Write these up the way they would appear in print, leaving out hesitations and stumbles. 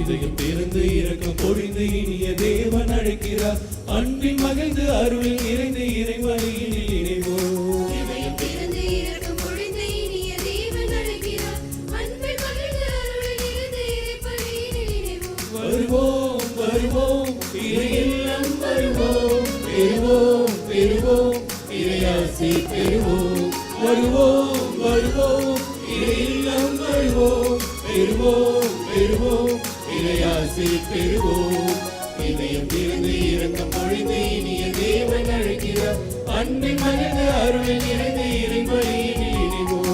இதயம் திறந்து இரக்கம் பொழிந்து இனிய தேவன் அழைக்கிறார். அன்பின் மகிழ்ந்து அருளில் நிறைந்து இறைவழியில் இணைவோம். இதயம் திறந்து இரக்கம் பொழிந்து இனிய தேவன் அழைக்கிறார். அன்பின் மகிழ்ந்து அருளில் நிறைந்து இறைவழியில் இணைவோம். வருவோம் வருவோம் இறை இல்லம் வருவோம், பெறுவோம் பெறுவோம் இறையாசி பெறுவோம். வருவோம் வருவோம் இறை இல்லம் வருவோம், பெறுவோம் பெறுவோம் இறையாசி பெறுவோம். இதயம் திறந்து இரக்கம் பொழிந்து இனிய தேவன் அழைக்கிறார். அன்பின் மகிழ்ந்து அருளில் நிறைந்து இறைவழியில் இணைவோம்.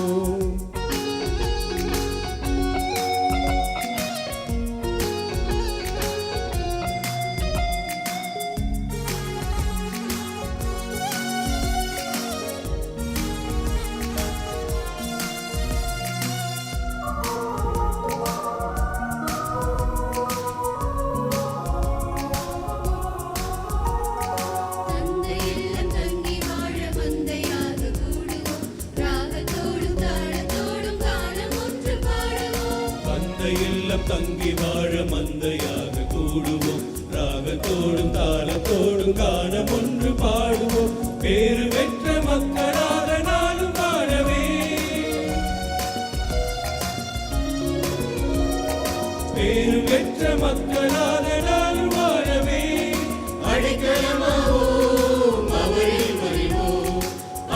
தந்தை இல்லம் தங்கி வாழ மந்தையாக கூடுவோம். ராகத்தோடும் தாளத்தோடும் காணம் ஒன்று பாடுவோம். பேரு பெற்ற மக்களாக நாளும் வாழவே, பேரு பெற்ற மக்களாக நாளும் வாழவே. அடைக்கலமாவோம் அவரில் மறிவோம்,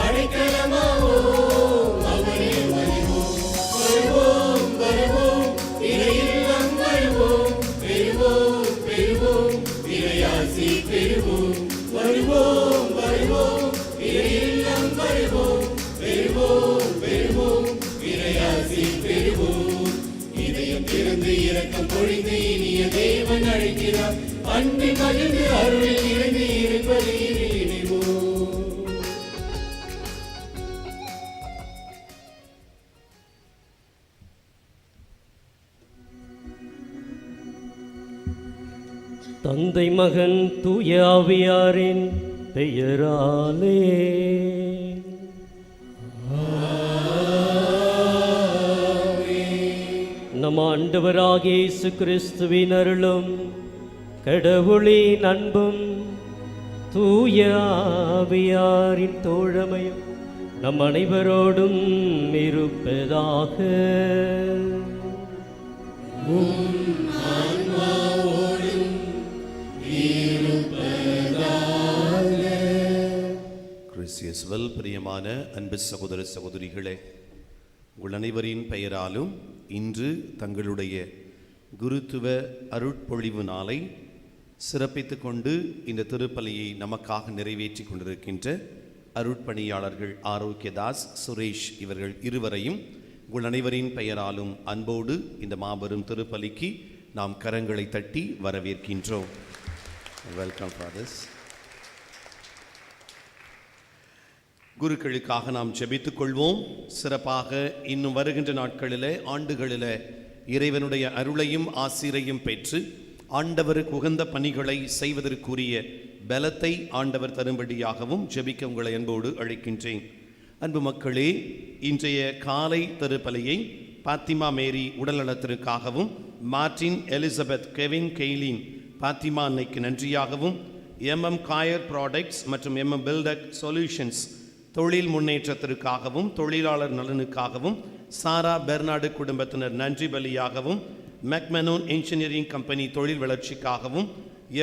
அடைக்கலமாவோம் அவரில் மறிவோம். வருவோம் வருவோம் இறையில்லம் வருவோம், பெறுவோம் பெறுவோம் இறையாசி பெறுவோம். வருவோம் வருவோம் இறையில்லம் வருவோம், பெறுவோம் பெறுவோம் இறையாசி பெறுவோம். இதயம் திறந்து இரக்கம் பொழிந்து இனிய தேவன் அழைக்கிறார். அன்பின் மகிழ்ந்து அருளில் நிறைந்து இறைவழியில் இணைவோம். தந்தை மகன் தூய ஆவியாரின் பெயராலே நம் ஆண்டவராகிய இயேசு கிறிஸ்துவின் அருளும் கடவுளின் அன்பும் தூய ஆவியாரின் தோழமையும் நம் அனைவரோடும் இருப்பதாக. கிறிஸ்துவில் பிரியமான அன்பு சகோதர சகோதரிகளே, உங்கள் அனைவரின் பெயராலும் இன்று தங்களுடைய குருத்துவ அருட்பொழிவு நாளை சிறப்பித்துக் கொண்டு இந்த திருப்பலியை நமக்காக நிறைவேற்றி கொண்டிருக்கின்ற அருட்பணியாளர்கள் ஆரோக்கியதாஸ், சுரேஷ் இவர்கள் இருவரையும் உங்கள் அனைவரின் பெயராலும் அன்போடு இந்த மாபெரும் திருப்பலிக்கு நாம் கரங்களை தட்டி வரவேற்கின்றோம். Welcome fathers. குருக்களுக்காக நாம் ஜெபித்துக் கொள்வோம். சிறப்பாக இன்னும் வருகின்ற நாட்களிலே ஆண்டுகளிலே இறைவனுடைய அருளையும் ஆசிரையும் பெற்று ஆண்டவருக்கு உகந்த பணிகளை செய்வதற்குரிய பலத்தை ஆண்டவர் தரும்படியாகவும் ஜெபிக்க உங்களை அன்போடு அழைக்கின்றேன். அன்பு மக்களே, இன்றைய காலை திருப்பலியை பாத்திமா மேரி உடல்நலத்திற்காகவும், மார்டின் எலிசபெத் கெவின் கெய்லின் பாத்திமா அன்னைக்கு நன்றியாகவும், எம்எம் காயர் ப்ராடக்ட்ஸ் மற்றும் எம்எம் பில்டக் சொல்யூஷன்ஸ் தொழில் முன்னேற்றத்திற்காகவும், தொழிலாளர் நலனுக்காகவும், சாரா பெர்னாடு குடும்பத்தினர் நன்றி பலியாகவும், மெக்மெனோன் இன்ஜினியரிங் கம்பெனி தொழில் வளர்ச்சிக்காகவும்,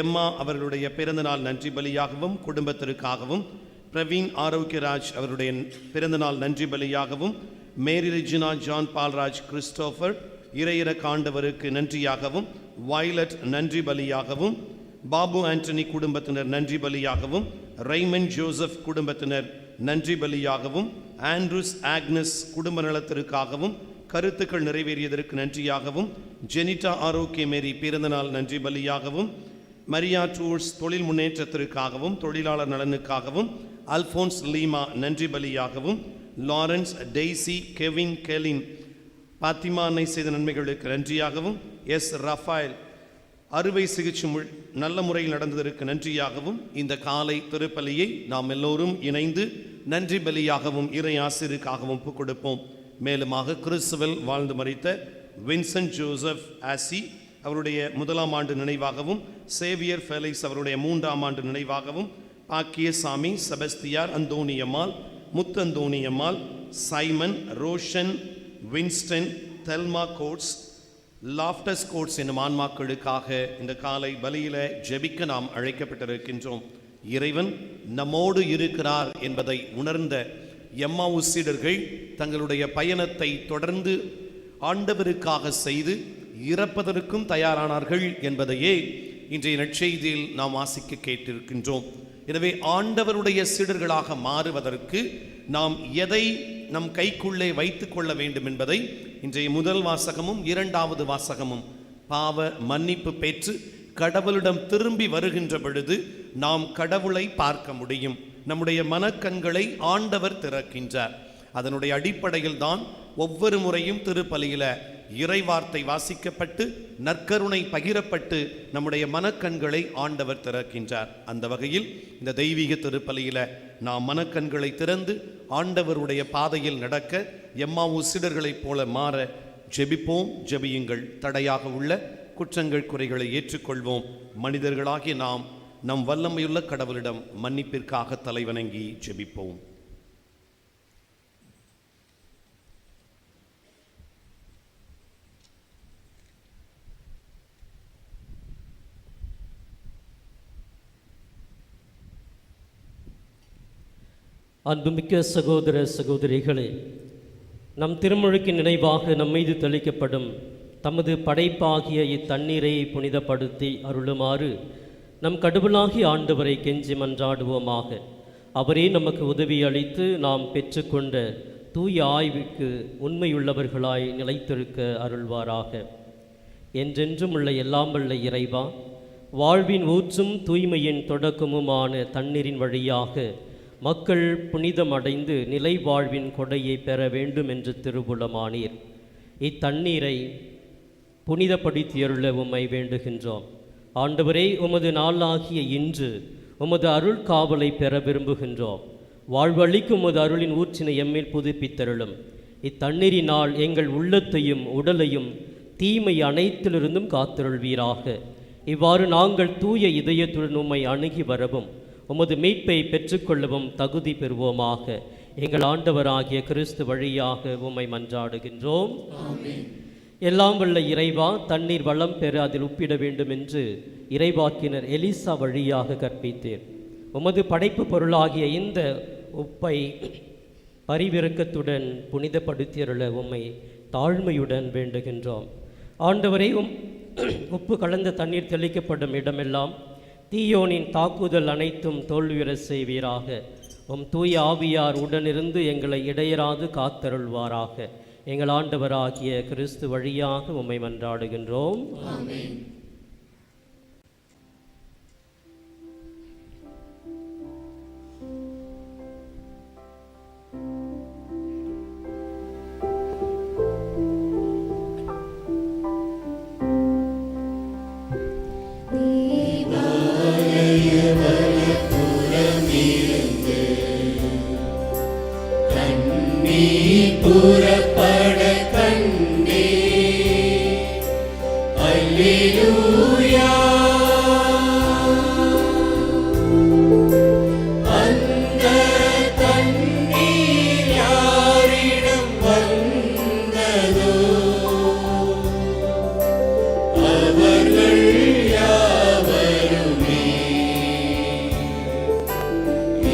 எம்மா அவர்களுடைய பிறந்தநாள் நன்றி பலியாகவும், குடும்பத்திற்காகவும், பிரவீன் ஆரோக்கியராஜ் அவருடைய பிறந்தநாள் நன்றி பலியாகவும், மேரி ரெஜினா ஜான் பால்ராஜ் கிறிஸ்டோஃபர் இறையிறக்க ஆண்டவருக்கு நன்றியாகவும், வயலட் நன்றி பலியாகவும், பாபு ஆண்டனி குடும்பத்தினர் நன்றி பலியாகவும், ரைமன் ஜோசப் குடும்பத்தினர் நன்றி பலியாகவும், ஆண்ட்ரூஸ் ஆக்னஸ் குடும்ப நலத்திற்காகவும் கருத்துக்கள் நிறைவேறியதற்கு நன்றியாகவும், ஜெனிட்டா ஆரோக்கிய மேரி பிறந்தநாள் நன்றி பலியாகவும், மரியா டூர்ஸ் தொழில் முன்னேற்றத்திற்காகவும் தொழிலாளர் நலனுக்காகவும், அல்போன்ஸ் லீமா நன்றி பலியாகவும், Lawrence Daisy Kevin Kaelin Fathima அன்னை செய்த நன்மைகளுக்கு நன்றியாகவும், எஸ் ரஃபாயல் அறுவை சிகிச்சை நல்ல முறையில் நடந்ததற்கு நன்றியாகவும் இந்த காலை திருப்பலியை நாம் எல்லோரும் இணைந்து நன்றி பலியாகவும் இறை ஆசிரியருக்காகவும் ஒப்புக் கொடுப்போம். மேலுமாக கிறிஸ்துவில் வாழ்ந்து மரித்த வின்சென்ட் ஜோசப் ஆசி அவருடைய 1ஆம் ஆண்டு நினைவாகவும், சேவியர் ஃபெலிக்ஸ் அவருடைய 3ஆம் ஆண்டு நினைவாகவும், Packiasamy, Sebastiyar, Anthoniammal, Muthanthoniammal, Simon, Roshan, Winston, Thelma Coates, Loftus Coates என்னும் ஆன்மாக்களுக்காக இந்த காலை பலியில ஜெபிக்க நாம் அழைக்கப்பட்டிருக்கின்றோம். இறைவன் நம்மோடு இருக்கிறார் என்பதை உணர்ந்த எம்மாவு சீடர்கள் தங்களுடைய பயணத்தை தொடர்ந்து ஆண்டவருக்காக செய்து இறப்பதற்கும் தயாரானார்கள் என்பதையே இன்றைய நற்செய்தியில் நாம் வாசிக்க கேட்டிருக்கின்றோம். எனவே ஆண்டவருடைய சீடர்களாக மாறுவதற்கு நாம் எதை நம் கைக்குள்ளே வைத்துக் கொள்ள வேண்டும் என்பதை இன்றைய முதல் வாசகமும் 2வது வாசகமும் பாவ மன்னிப்பு பெற்று கடவுளிடம் திரும்பி வருகின்ற பொழுது நாம் கடவுளை பார்க்க முடியும். நம்முடைய மனக்கண்களை ஆண்டவர் திறக்கின்றார். அதனுடைய அடிப்படையில் தான் ஒவ்வொரு முறையும் திருப்பலியில இறைவார்த்தை வாசிக்கப்பட்டு நற்கருணை பகிரப்பட்டு நம்முடைய மனக்கண்களை ஆண்டவர் திறக்கின்றார். அந்த வகையில் இந்த தெய்வீக திருப்பலியில நாம் மனக்கண்களை திறந்து ஆண்டவருடைய பாதையில் நடக்க எம்மாவு சீடர்களைப் போல மாற ஜெபிப்போம். ஜெபியுங்கள். தடையாக உள்ள குற்றங்கள் குறைகளை ஏற்றுக்கொள்வோம். மனிதர்களாகிய நாம் நம் வல்லமையுள்ள கடவுளிடம் மன்னிப்பிற்காக தலைவணங்கி ஜெபிப்போம். அன்புமிக்க சகோதர சகோதரிகளே, நம் திருமுழுக்கு நினைவாக நம்மீது தெளிக்கப்படும் தமது படைப்பாகிய இத்தண்ணீரை புனிதப்படுத்தி அருளுமாறு நம் கடவுளாகிய ஆண்டவரை கெஞ்சி மன்றாடுவோமாக. அவரே நமக்கு உதவி அளித்து நாம் பெற்றுக்கொண்ட தூய ஆய்வுக்கு உண்மையுள்ளவர்களாய் நிலைத்திருக்க அருள்வாராக. என்றென்றும் உள்ள எல்லாம் வல்ல இறைவா, வாழ்வின் ஊற்றும் தூய்மையின் தொடக்கமுமான தண்ணீரின் வழியாக மக்கள் புனிதம் அடைந்து நிலை வாழ்வின் கொடையை பெற வேண்டும் என்று திருவுளமானீர். இத்தண்ணீரை புனிதப்படுத்தியருள உம்மை வேண்டுகின்றோம். ஆண்டவரே, உமது நாளாகிய இன்று உமது அருள் காவலை பெற விரும்புகின்றோம். வாழ்வழிக்கும் உமது அருளின் ஊற்றினை எம்மில் புதுப்பித்தருளும். இத்தண்ணீரினால் எங்கள் உள்ளத்தையும் உடலையும் தீமை அனைத்திலிருந்தும் காத்தருள்வீராக. இவ்வாறு நாங்கள் தூய இதயத்துடன் உம்மை அணுகி வரவும் உமது மீட்பை பெற்றுக்கொள்ளவும் தகுதி பெறுவோமாக. எங்கள் ஆண்டவராகிய கிறிஸ்து வழியாக உம்மை மன்றாடுகின்றோம். எல்லாம் வல்ல இறைவா, தண்ணீர் வளம் பெற அதில் உப்பிட வேண்டும் என்று இறைவாக்கினர் எலிசா வழியாக கற்பித்தீர். உமது படைப்பு பொருளாகிய இந்த உப்பை பரிவிரக்கத்துடன் புனிதப்படுத்தியருள உம்மை தாழ்மையுடன் வேண்டுகின்றோம். ஆண்டவரே, உப்பு கலந்த தண்ணீர் தெளிக்கப்படும் இடமெல்லாம் தீயோனின் தாக்குதல் அனைத்தும் தோல்வியுற செய்வீராக. தூய ஆவியார் உடனிருந்து எங்களை இடையராது காத்தருள்வாராக. எங்கள் ஆண்டவராகிய கிறிஸ்து வழியாக உம்மை மன்றாடுகின்றோம். ஆமென். புறப்பட கண்டே அல்லேலூயா. அந்த தண்ணீர் யாரிடம் வந்ததோ அவர்கள் யாவருமே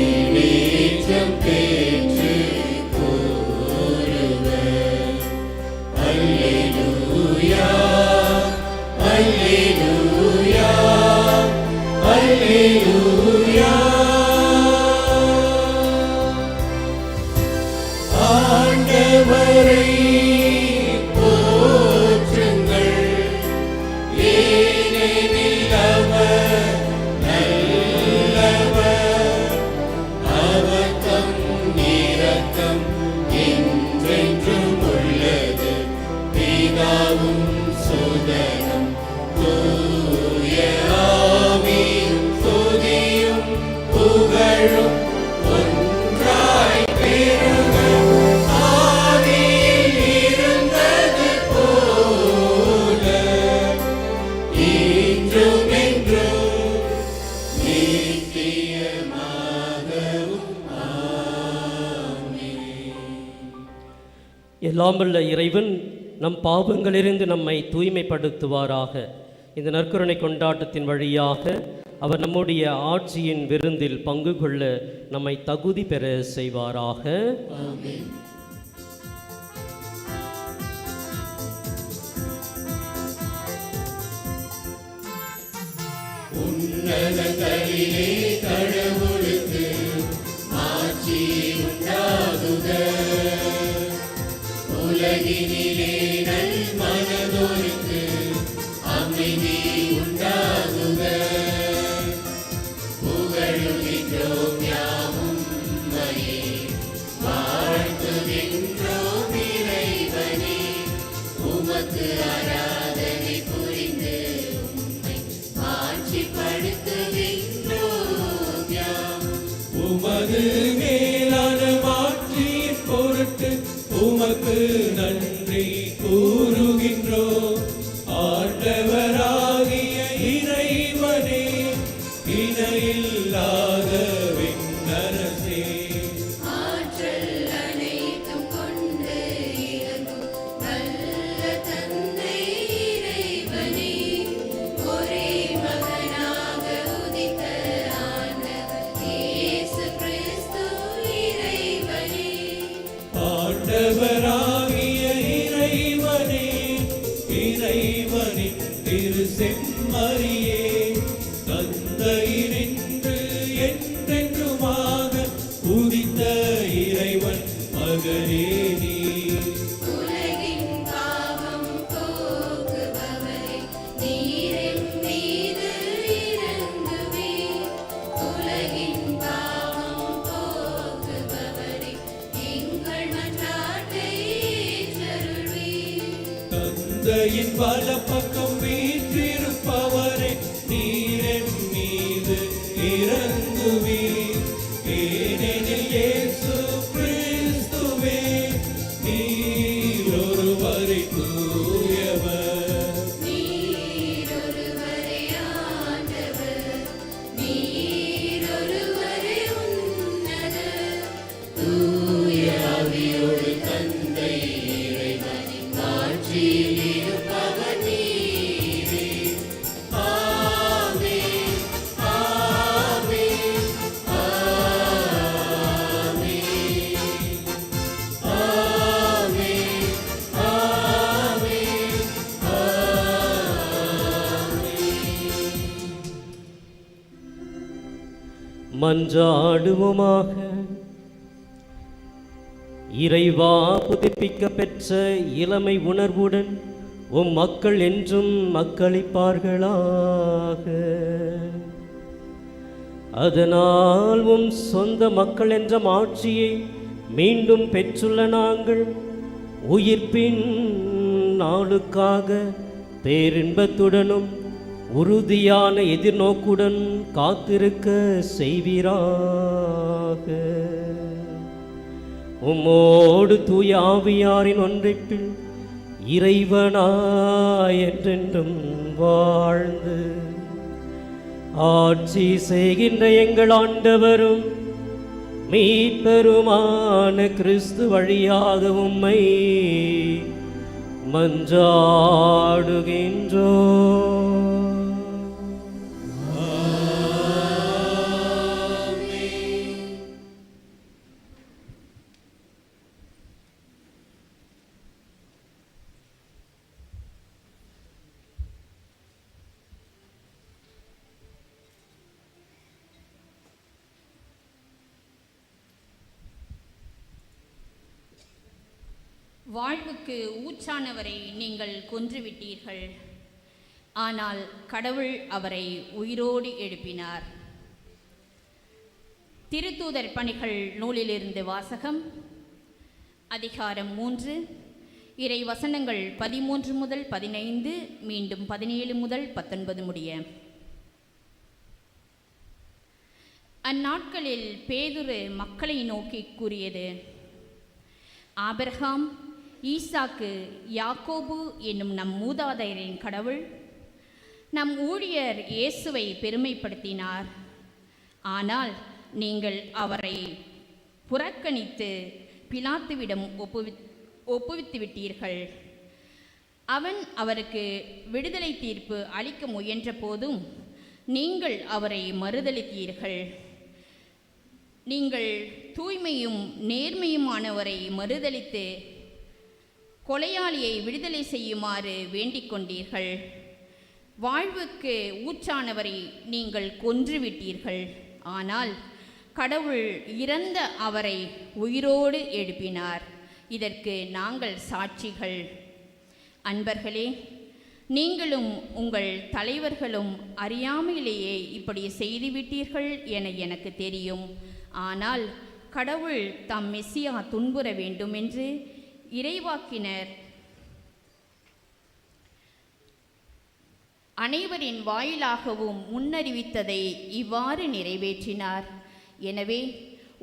இனேற்றம் பெற்று ஆண்டவரை போற்றுங்கள், ஏனெனில் அவர் நல்லவர். அவர் தம் இரக்கம் என்றென்றும் உள்ளது. பிதாவும் சுதனும் தூய ஆவியும் துதியும் புகழும் ஒன்றாய் பெருக ஆதியில் இருந்தது போல எல்லாம் வல்ல இறைவன் நம் பாவங்களிலிருந்து நம்மை தூய்மைப்படுத்துவாராக. இந்த நற்கருணை கொண்டாட்டத்தின் வழியாக அவர் நம்முடைய ஆட்சியின் விருந்தில் பங்கு கொள்ள நம்மை தகுதி பெற செய்வாராக. உன்னதங்களிலே கடவுளுக்கு ஆட்சி உண்டாகுக. உலகினிலே நல் மனதோருக்கு அமைதி உண்டாகுக. புகழுகின்றோம் யாவும் உம்மையே, வாழ்த்துகின்றோம் இறைவனே. உமக்கு ஆராதனை புரிந்து உம்மை ஆட்சிப்படுத்துகின்றோம் யாம். உமது மேலான மாட்சியின் பொருட்டு உமக்கு நன்றி கூறுகின்றோம். ஆண்டவராகிய இறைவனே, இணையில்லாத விண்ணரசே, ஆற்றல் அனைத்தும் கொண்டு இறங்கும் நல்ல தந்தை இறைவனே, ஒரே மகனாக உதித்த ஆண்டவர் இயேசு கிறிஸ்து இறைவனே. ஆண்டவராகிய இறைவனே, இறைவனின் திரு செம்மறியே, தந்தையினின்று என்றென்றுமாக உதித்த இறைவன் மகனே நீ. உலகின் பாவம் போக்குபவரே, நீரின் மீது இறங்குவீர். உலகின் பாவம் போக்குபவரே, எங்கள் மன்றாட்டை ஏற்றருள்வீர். தந்தையின் வலப்பக்கம் வீற்றிருப்பவரே, நீரின் மீது இறங்குவீர். ஏனெனில் இயேசு கிறிஸ்துவே, நீர் ஒருவரே தூயவர். நீர் ஒருவரே ஆண்டவர், நீர் ஒருவரே உன்னதர். தூய ஆவியோடு தந்தை இறைவனின் ஆட்சியில் இருப்பவர் நீரே. ஆமென், ஆமென், ஆமென், ஆமென், மன்றாடுவோமாக. இறைவா, புதுப்பிக்க பெற்ற இளமை உணர்வுடன் உம் மக்கள் என்றும் மக்களிப்பார்களாக. அதனால் உம் சொந்த மக்கள் என்ற ஆட்சியை மீண்டும் பெற்றுள்ள நாங்கள் உயிர்ப்பின் நாளுக்காக பேரின்பத்துடனும் உறுதியான எதிர்நோக்குடன் காத்திருக்க செய்வீராக. உம்மோடு தூய ஆவியாரின் ஒன்றைப்பில் இறைவனாய் என்றென்றும் வாழ்ந்து ஆட்சி செய்கின்ற எங்கள் ஆண்டவரும் மீட்பெருமான கிறிஸ்து வழியாக உம்மை மன்றாடுகின்றோம். வாழ்வுக்கு ஊற்றானவரை நீங்கள் கொன்றுவிட்டீர்கள், ஆனால் கடவுள் அவரை உயிரோடு எழுப்பினார். திருத்தூதர் பணிகள் நூலிலிருந்து வாசகம். அதிகாரம் 3, இறை வசனங்கள் 13 முதல் 15, மீண்டும் 17 முதல் 19 முடிய. அந்நாட்களில் பேதுரு மக்களை நோக்கி கூறியது: ஆபிரகாம், ஈசாக்கு, யாக்கோபு என்னும் நம் மூதாதையரின் கடவுள் நம் ஊழியர் இயேசுவை பெருமைப்படுத்தினார். ஆனால் நீங்கள் அவரை புறக்கணித்து பிலாத்துவிடம் ஒப்புவித்து விட்டீர்கள். அவன் அவருக்கு விடுதலை தீர்ப்பு அளிக்க முயன்ற போதும் நீங்கள் அவரை மறுதலித்தீர்கள். நீங்கள் தூய்மையும் நேர்மையுமானவரை மறுதலித்து கொலையாளியை விடுதலை செய்யுமாறு வேண்டிக் கொண்டீர்கள். வாழ்வுக்கு ஊற்றானவரை நீங்கள் கொன்றுவிட்டீர்கள். ஆனால் கடவுள் இறந்த அவரை உயிரோடு எழுப்பினார். இதற்கு நாங்கள் சாட்சிகள். அன்பர்களே, நீங்களும் உங்கள் தலைவர்களும் அறியாமையிலேயே இப்படி செய்துவிட்டீர்கள் என எனக்கு தெரியும். ஆனால் கடவுள் தம் மெசியா துன்புற வேண்டும் என்று இறைவாக்கினர் அனைவரின் வாயிலாகவும் முன்னறிவித்ததை இவ்வாறு நிறைவேற்றினார். எனவே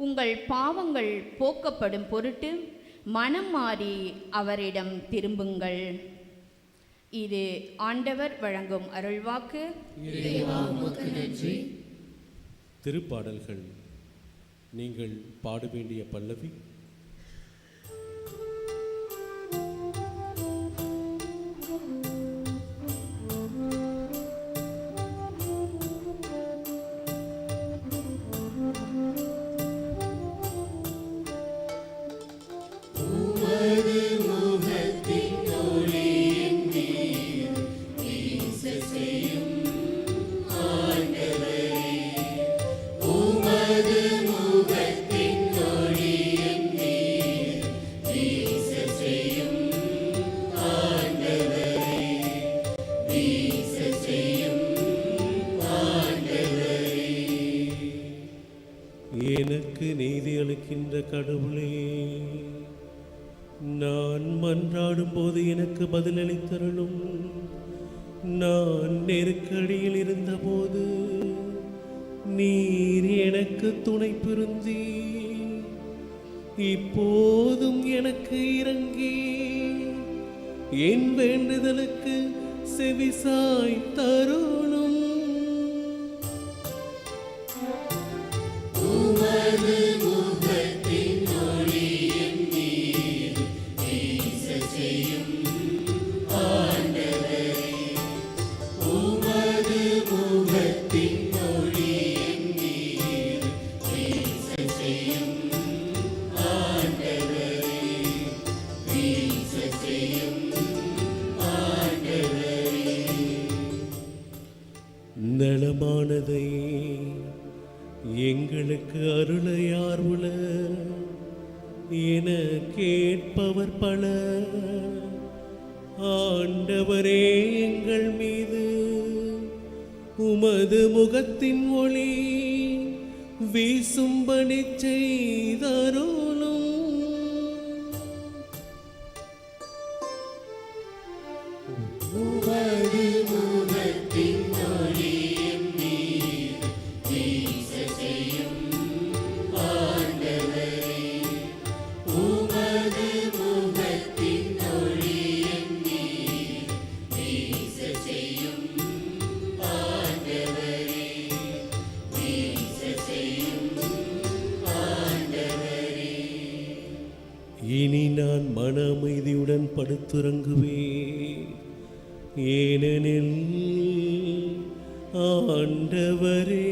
உங்கள் பாவங்கள் போக்கப்படும் பொருட்டு மனம் மாறி அவரிடம் திரும்புங்கள். இது ஆண்டவர் வழங்கும் அருள்வாக்கு. திருப்பாடல்கள். நீங்கள் பாட வேண்டிய பல்லவி. எனக்கு நீதி அளிக்கின்ற கடவுளே, நான் மன்றாடும் போது எனக்கு பதிலளித்தருளும். நான் நெருக்கடியில் இருந்தபோது நீர் எனக்கு துணை புரிந்தி, இப்போதும் எனக்கு இறங்கி என் வேண்டுதலுக்கு செவிசாய் தருளும். நலமானதை எங்களுக்கு அருளையார் உள என கேட்பவர் பல. ஆண்டவரே, எங்கள் மீது உமது முகத்தின் ஒளி வீசும்படி செய்தருளும். இனி நான் மன அமைதியுடன் படுத்துறங்குவேன், ஏனெனில் ஆண்டவரே,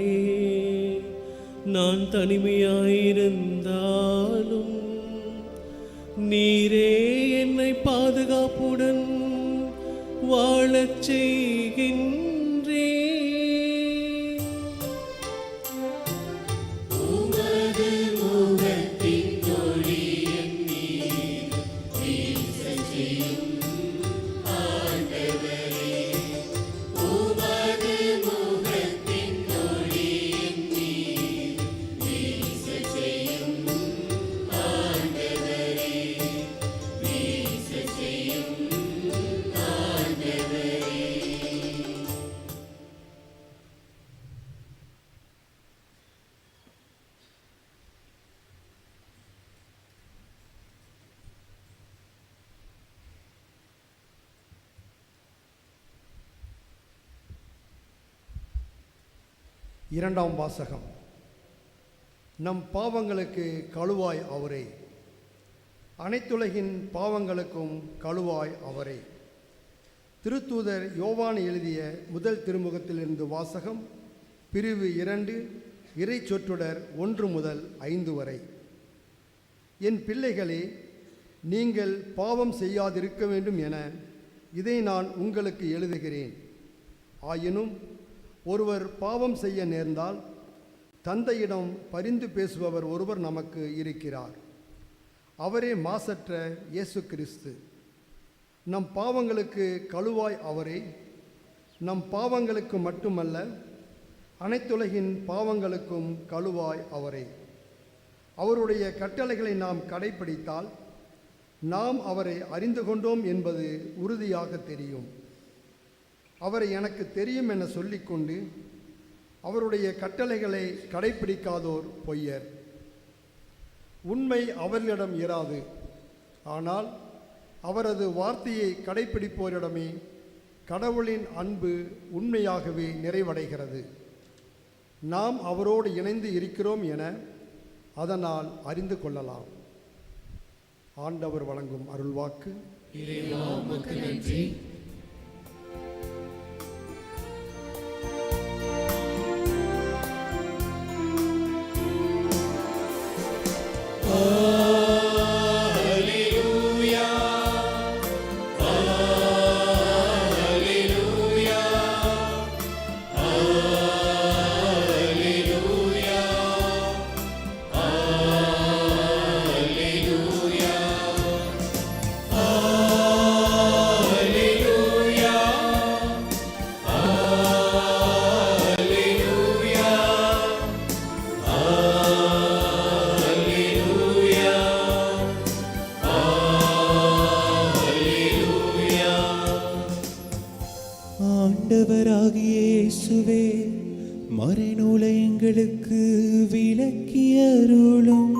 நான் தனிமையாயிருந்தாலும் நீரே என்னை பாதுகாப்புடன் வாழச் செய்கின்றே. இரண்டாம் வாசகம். நம் பாவங்களுக்கு கழுவாய் அவரே, அனைத்துலகின் பாவங்களுக்கும் கழுவாய் அவரே. திருத்தூதர் யோவான் எழுதிய முதல் திருமுகத்திலிருந்து வாசகம், பிரிவு 2, இறை சொற்றொடர் 1 முதல் 5 வரை. என் பிள்ளைகளே, நீங்கள் பாவம் செய்யாதிருக்க வேண்டும் என இதை நான் உங்களுக்கு எழுதுகிறேன். ஆயினும் ஒருவர் பாவம் செய்ய நேர்ந்தால் தந்தையிடம் பரிந்து பேசுபவர் ஒருவர் நமக்கு இருக்கிறார். அவரே மாசற்ற இயேசு கிறிஸ்து. நம் பாவங்களுக்கு கழுவாய் அவரே. நம் பாவங்களுக்கு மட்டுமல்ல, அனைத்துலகின் பாவங்களுக்கும் கழுவாய் அவரே. அவருடைய கட்டளைகளை நாம் கடைப்பிடித்தால் நாம் அவரை அறிந்து கொண்டோம் என்பது உறுதியாக தெரியும். அவரை எனக்கு தெரியும் என சொல்லிக்கொண்டு அவருடைய கட்டளைகளை கடைப்பிடிக்காதோர் பொய்யர். உண்மை அவர்களிடம் இராது. ஆனால் அவரது வார்த்தையை கடைப்பிடிப்போரிடமே கடவுளின் அன்பு உண்மையாகவே நிறைவடைகிறது. நாம் அவரோடு இணைந்து இருக்கிறோம் என அதனால் அறிந்து கொள்ளலாம். ஆண்டவர் வழங்கும் அருள்வாக்கு. இறைவா, உமக்கு நன்றி. ஆண்டவராகிய இயேசுவே, மறைநூலை எங்களுக்கு விளக்கியருளும்.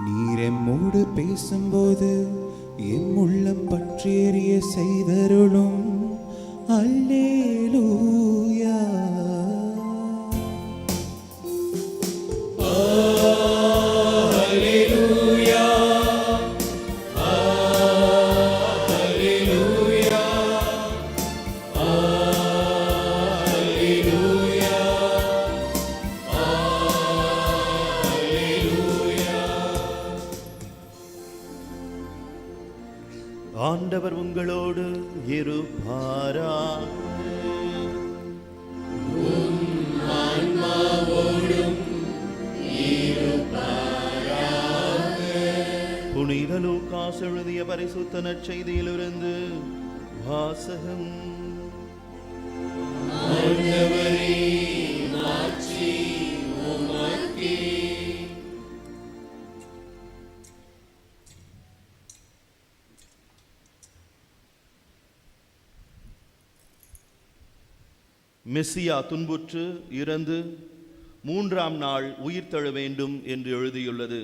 நீர் எம்மோடு பேசும்போது எம் உள்ளம் பற்றி எரிய செய்தருளும். அல்லேலூயா. ஆண்டவர் உங்களோடு இருப்பாராக. புனித லூக்காஸ் எழுதிய பரிசுத்த நற்செய்தியிலிருந்து வாசகம். மெசியா துன்புற்று இறந்து 3ஆம் நாள் உயிர்த்தெழ வேண்டும் என்று எழுதியுள்ளது.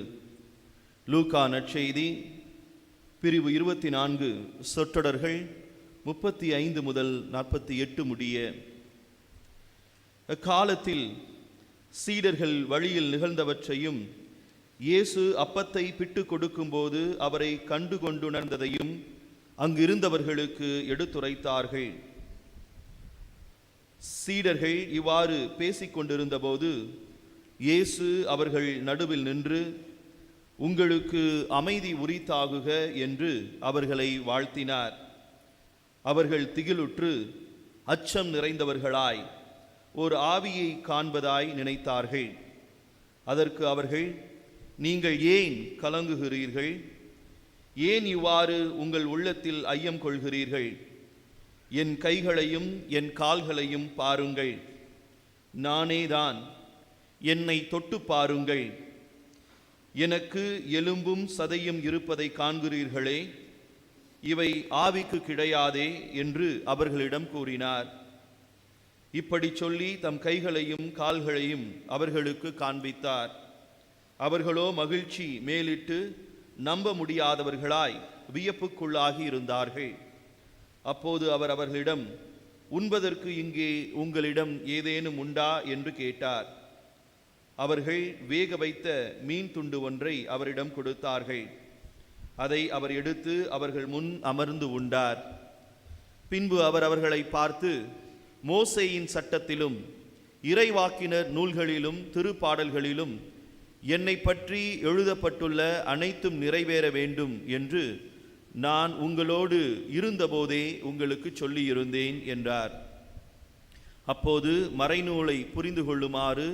லூக்கா நற்செய்தி பிரிவு 24 சொற்றொடர்கள் 35 முதல் 48 முடிய. அக்காலத்தில் சீடர்கள் வழியில் நிகழ்ந்தவற்றையும் இயேசு அப்பத்தை பிட்டு கொடுக்கும்போது அவரை கண்டு கொண்டுணர்ந்ததையும் அங்கிருந்தவர்களுக்கு எடுத்துரைத்தார்கள். சீடர்கள் இவ்வாறு பேசிக்கொண்டிருந்தபோது இயேசு அவர்கள் நடுவில் நின்று, உங்களுக்கு அமைதி உரித்தாகுக என்று அவர்களை வாழ்த்தினார். அவர்கள் திகிலுற்று அச்சம் நிறைந்தவர்களாய் ஒரு ஆவியை காண்பதாய் நினைத்தார்கள். அதற்கு அவர்கள், நீங்கள் ஏன் கலங்குகிறீர்கள்? ஏன் இவ்வாறு உங்கள் உள்ளத்தில் ஐயம் கொள்கிறீர்கள்? என் கைகளையும் என் கால்களையும் பாருங்கள், நானேதான். என்னை தொட்டு பாருங்கள், எனக்கு எலும்பும் சதையும் இருப்பதை காண்கிறீர்களே, இவை ஆவிக்கு கிடையாதே என்று அவர்களிடம் கூறினார். இப்படி சொல்லி தம் கைகளையும் கால்களையும் அவர்களுக்கு காண்பித்தார். அவர்களோ மகிழ்ச்சி மேலிட்டு நம்ப முடியாதவர்களாய் வியப்புக்குள்ளாகி இருந்தார்கள். அப்போது அவர் அவர்களிடம், உண்பதற்கு இங்கே உங்களிடம் ஏதேனும் உண்டா என்று கேட்டார். அவர்கள் வேக வைத்த மீன் துண்டு ஒன்றை அவரிடம் கொடுத்தார்கள். அதை அவர் எடுத்து அவர்கள் முன் அமர்ந்து உண்டார். பின்பு அவர் அவர்களை பார்த்து, மோசேயின் சட்டத்திலும் இறைவாக்கினர் நூல்களிலும் திருப்பாடல்களிலும் என்னை பற்றி எழுதப்பட்டுள்ள அனைத்தும் நிறைவேற வேண்டும் என்று நான் உங்களோடு இருந்தபோதே உங்களுக்கு சொல்லியிருந்தேன் என்றார். அப்போது மறைநூலை புரிந்து கொள்ளுமாறு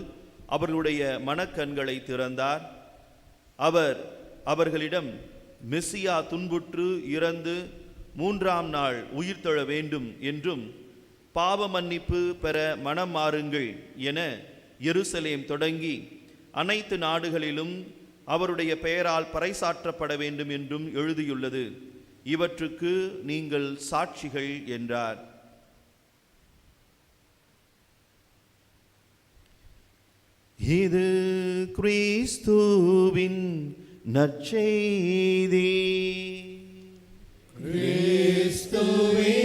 அவர்களுடைய மனக்கண்களை திறந்தார். அவர் அவர்களிடம், மெசியா துன்புற்று இறந்து 3ஆம் நாள் உயிர்த்தெழ வேண்டும் என்றும் பாவ மன்னிப்பு பெற மனம் மாறுங்கள் என எருசலேம் தொடங்கி அனைத்து நாடுகளிலும் அவருடைய பெயரால் பறைசாற்றப்பட வேண்டும் என்றும் எழுதியுள்ளது. இவற்றுக்கு நீங்கள் சாட்சிகள் என்றார். இது கிறிஸ்துவின் நற்செய்தி. கிறிஸ்துவே